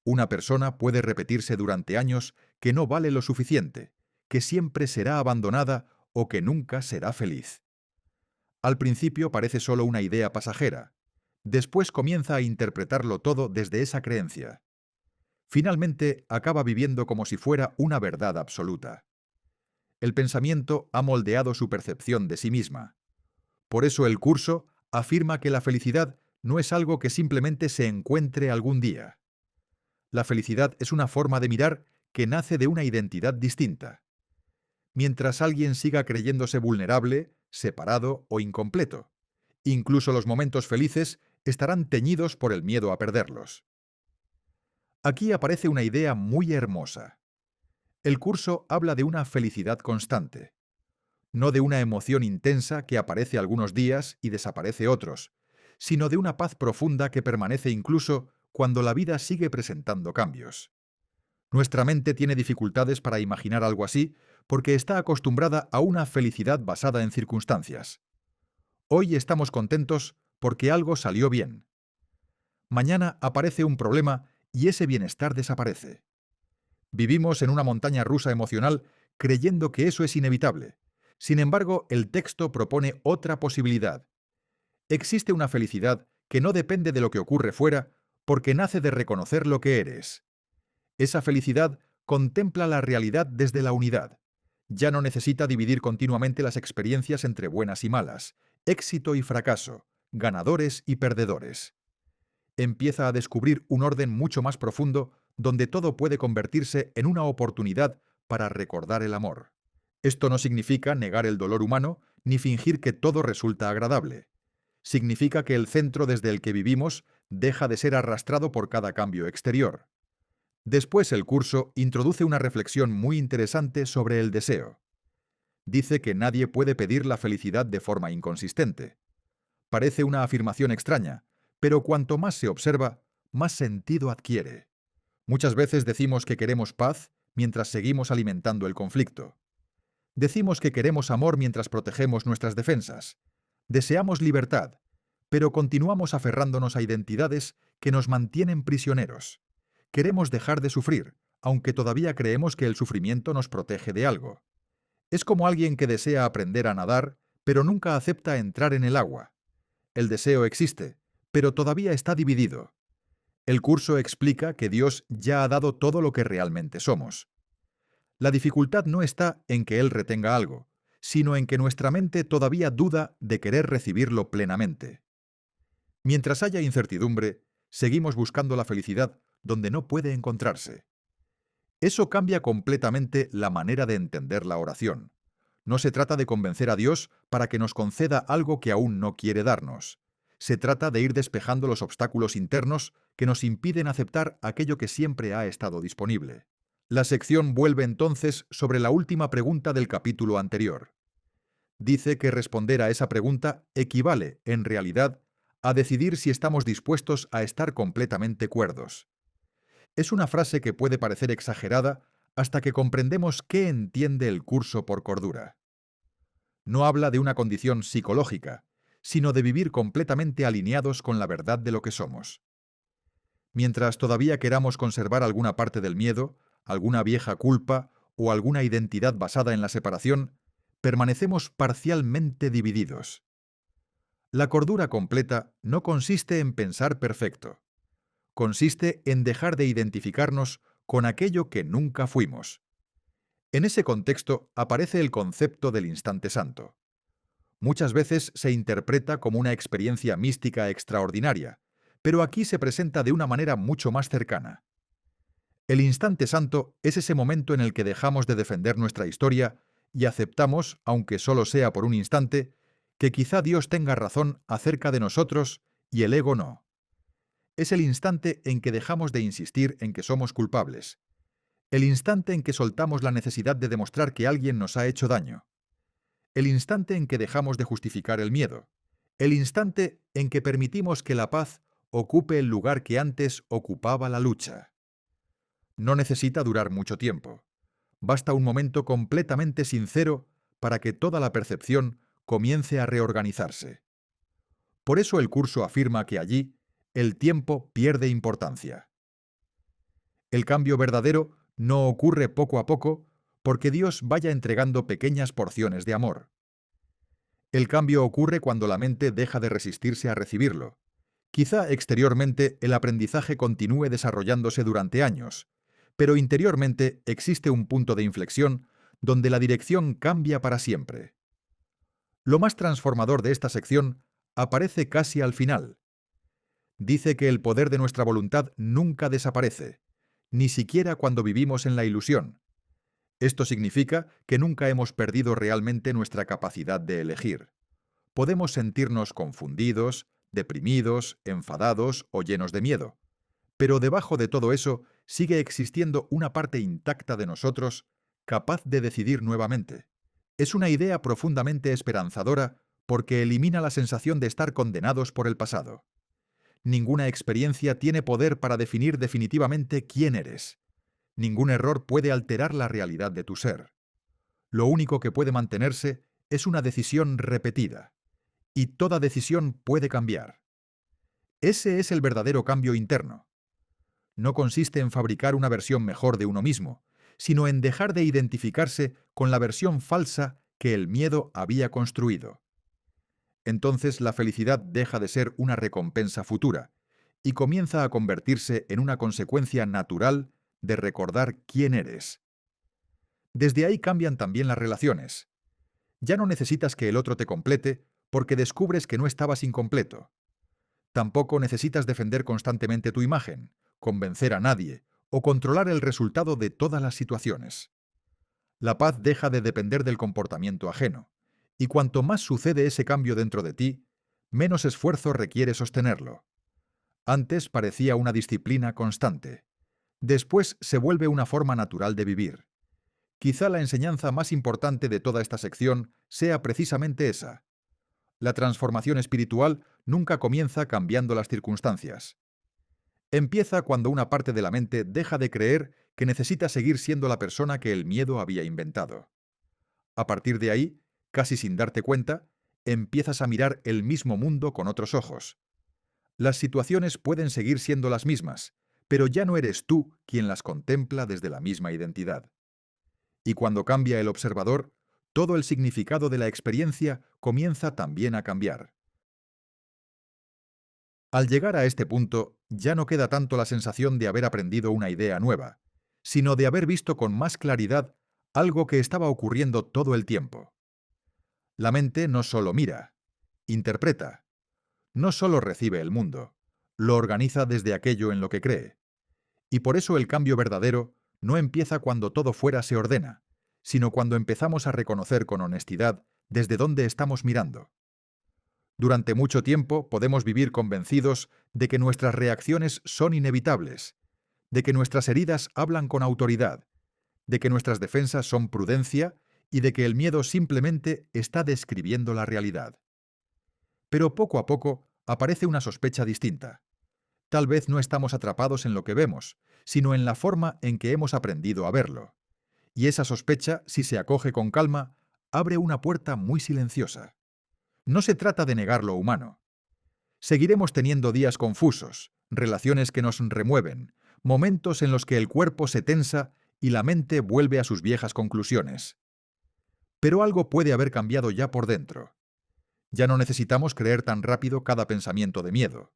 Una persona puede repetirse durante años que no vale lo suficiente, que siempre será abandonada o que nunca será feliz. Al principio parece solo una idea pasajera. Después comienza a interpretarlo todo desde esa creencia. Finalmente acaba viviendo como si fuera una verdad absoluta. El pensamiento ha moldeado su percepción de sí misma. Por eso el curso afirma que la felicidad no es algo que simplemente se encuentre algún día. La felicidad es una forma de mirar que nace de una identidad distinta. Mientras alguien siga creyéndose vulnerable, separado o incompleto, incluso los momentos felices estarán teñidos por el miedo a perderlos. Aquí aparece una idea muy hermosa. El curso habla de una felicidad constante, no de una emoción intensa que aparece algunos días y desaparece otros, sino de una paz profunda que permanece incluso cuando la vida sigue presentando cambios. Nuestra mente tiene dificultades para imaginar algo así porque está acostumbrada a una felicidad basada en circunstancias. Hoy estamos contentos porque algo salió bien. Mañana aparece un problema y ese bienestar desaparece. Vivimos en una montaña rusa emocional creyendo que eso es inevitable. Sin embargo, el texto propone otra posibilidad. Existe una felicidad que no depende de lo que ocurre fuera porque nace de reconocer lo que eres. Esa felicidad contempla la realidad desde la unidad, Ya no necesita dividir continuamente las experiencias entre buenas y malas, éxito y fracaso, ganadores y perdedores. Empieza a descubrir un orden mucho más profundo donde todo puede convertirse en una oportunidad para recordar el amor. Esto no significa negar el dolor humano ni fingir que todo resulta agradable. Significa que el centro desde el que vivimos deja de ser arrastrado por cada cambio exterior. Después el curso introduce una reflexión muy interesante sobre el deseo. Dice que nadie puede pedir la felicidad de forma inconsistente. Parece una afirmación extraña, pero cuanto más se observa, más sentido adquiere. Muchas veces decimos que queremos paz mientras seguimos alimentando el conflicto. Decimos que queremos amor mientras protegemos nuestras defensas. Deseamos libertad, pero continuamos aferrándonos a identidades que nos mantienen prisioneros. Queremos dejar de sufrir, aunque todavía creemos que el sufrimiento nos protege de algo. Es como alguien que desea aprender a nadar, pero nunca acepta entrar en el agua. El deseo existe, pero todavía está dividido. El curso explica que Dios ya ha dado todo lo que realmente somos. La dificultad no está en que Él retenga algo, sino en que nuestra mente todavía duda de querer recibirlo plenamente. Mientras haya incertidumbre, seguimos buscando la felicidad donde no puede encontrarse. Eso cambia completamente la manera de entender la oración. No se trata de convencer a Dios para que nos conceda algo que aún no quiere darnos. Se trata de ir despejando los obstáculos internos que nos impiden aceptar aquello que siempre ha estado disponible. La sección vuelve entonces sobre la última pregunta del capítulo anterior. Dice que responder a esa pregunta equivale, en realidad, a decidir si estamos dispuestos a estar completamente cuerdos. Es una frase que puede parecer exagerada hasta que comprendemos qué entiende el curso por cordura. No habla de una condición psicológica, sino de vivir completamente alineados con la verdad de lo que somos. Mientras todavía queramos conservar alguna parte del miedo, alguna vieja culpa o alguna identidad basada en la separación, permanecemos parcialmente divididos. La cordura completa no consiste en pensar perfecto. Consiste en dejar de identificarnos con aquello que nunca fuimos. En ese contexto aparece el concepto del instante santo. Muchas veces se interpreta como una experiencia mística extraordinaria, pero aquí se presenta de una manera mucho más cercana. El instante santo es ese momento en el que dejamos de defender nuestra historia y aceptamos, aunque solo sea por un instante, que quizá Dios tenga razón acerca de nosotros y el ego no. Es el instante en que dejamos de insistir en que somos culpables. El instante en que soltamos la necesidad de demostrar que alguien nos ha hecho daño. El instante en que dejamos de justificar el miedo. El instante en que permitimos que la paz ocupe el lugar que antes ocupaba la lucha. No necesita durar mucho tiempo. Basta un momento completamente sincero para que toda la percepción comience a reorganizarse. Por eso el curso afirma que allí el tiempo pierde importancia. El cambio verdadero no ocurre poco a poco porque Dios vaya entregando pequeñas porciones de amor. El cambio ocurre cuando la mente deja de resistirse a recibirlo. Quizá exteriormente el aprendizaje continúe desarrollándose durante años, pero interiormente existe un punto de inflexión donde la dirección cambia para siempre. Lo más transformador de esta sección aparece casi al final. Dice que el poder de nuestra voluntad nunca desaparece, ni siquiera cuando vivimos en la ilusión. Esto significa que nunca hemos perdido realmente nuestra capacidad de elegir. Podemos sentirnos confundidos, deprimidos, enfadados o llenos de miedo. Pero debajo de todo eso sigue existiendo una parte intacta de nosotros capaz de decidir nuevamente. Es una idea profundamente esperanzadora porque elimina la sensación de estar condenados por el pasado. Ninguna experiencia tiene poder para definir definitivamente quién eres. Ningún error puede alterar la realidad de tu ser. Lo único que puede mantenerse es una decisión repetida. Y toda decisión puede cambiar. Ese es el verdadero cambio interno. No consiste en fabricar una versión mejor de uno mismo, sino en dejar de identificarse con la versión falsa que el miedo había construido. Entonces la felicidad deja de ser una recompensa futura y comienza a convertirse en una consecuencia natural de recordar quién eres. Desde ahí cambian también las relaciones. Ya no necesitas que el otro te complete porque descubres que no estabas incompleto. Tampoco necesitas defender constantemente tu imagen, convencer a nadie o controlar el resultado de todas las situaciones. La paz deja de depender del comportamiento ajeno, y cuanto más sucede ese cambio dentro de ti, menos esfuerzo requiere sostenerlo. Antes parecía una disciplina constante. Después se vuelve una forma natural de vivir. Quizá la enseñanza más importante de toda esta sección sea precisamente esa. La transformación espiritual nunca comienza cambiando las circunstancias. Empieza cuando una parte de la mente deja de creer que necesita seguir siendo la persona que el miedo había inventado. A partir de ahí, casi sin darte cuenta, empiezas a mirar el mismo mundo con otros ojos. Las situaciones pueden seguir siendo las mismas, pero ya no eres tú quien las contempla desde la misma identidad. Y cuando cambia el observador, todo el significado de la experiencia comienza también a cambiar. Al llegar a este punto, ya no queda tanto la sensación de haber aprendido una idea nueva, sino de haber visto con más claridad algo que estaba ocurriendo todo el tiempo. La mente no solo mira, interpreta, no solo recibe el mundo, lo organiza desde aquello en lo que cree. Y por eso el cambio verdadero no empieza cuando todo fuera se ordena, sino cuando empezamos a reconocer con honestidad desde dónde estamos mirando. Durante mucho tiempo podemos vivir convencidos de que nuestras reacciones son inevitables, de que nuestras heridas hablan con autoridad, de que nuestras defensas son prudencia y de que el miedo simplemente está describiendo la realidad. Pero poco a poco aparece una sospecha distinta. Tal vez no estamos atrapados en lo que vemos, sino en la forma en que hemos aprendido a verlo. Y esa sospecha, si se acoge con calma, abre una puerta muy silenciosa. No se trata de negar lo humano. Seguiremos teniendo días confusos, relaciones que nos remueven, momentos en los que el cuerpo se tensa y la mente vuelve a sus viejas conclusiones. Pero algo puede haber cambiado ya por dentro. Ya no necesitamos creer tan rápido cada pensamiento de miedo.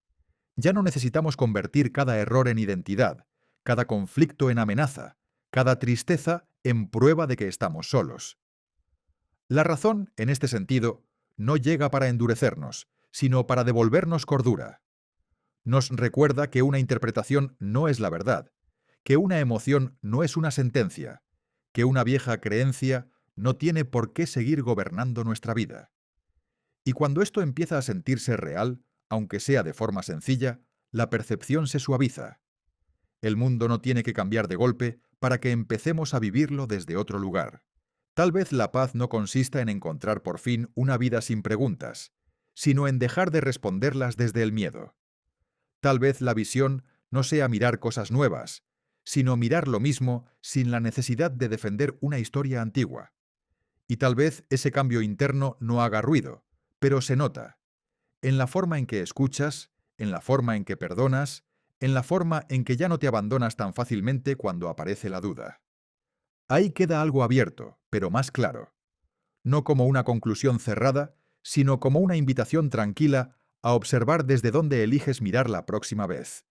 Ya no necesitamos convertir cada error en identidad, cada conflicto en amenaza, cada tristeza en prueba de que estamos solos. La razón, en este sentido, no llega para endurecernos, sino para devolvernos cordura. Nos recuerda que una interpretación no es la verdad, que una emoción no es una sentencia, que una vieja creencia no tiene por qué seguir gobernando nuestra vida. Y cuando esto empieza a sentirse real, aunque sea de forma sencilla, la percepción se suaviza. El mundo no tiene que cambiar de golpe para que empecemos a vivirlo desde otro lugar. Tal vez la paz no consista en encontrar por fin una vida sin preguntas, sino en dejar de responderlas desde el miedo. Tal vez la visión no sea mirar cosas nuevas, sino mirar lo mismo sin la necesidad de defender una historia antigua. Y tal vez ese cambio interno no haga ruido, pero se nota, en la forma en que escuchas, en la forma en que perdonas, en la forma en que ya no te abandonas tan fácilmente cuando aparece la duda. Ahí queda algo abierto, pero más claro, no como una conclusión cerrada, sino como una invitación tranquila a observar desde dónde eliges mirar la próxima vez.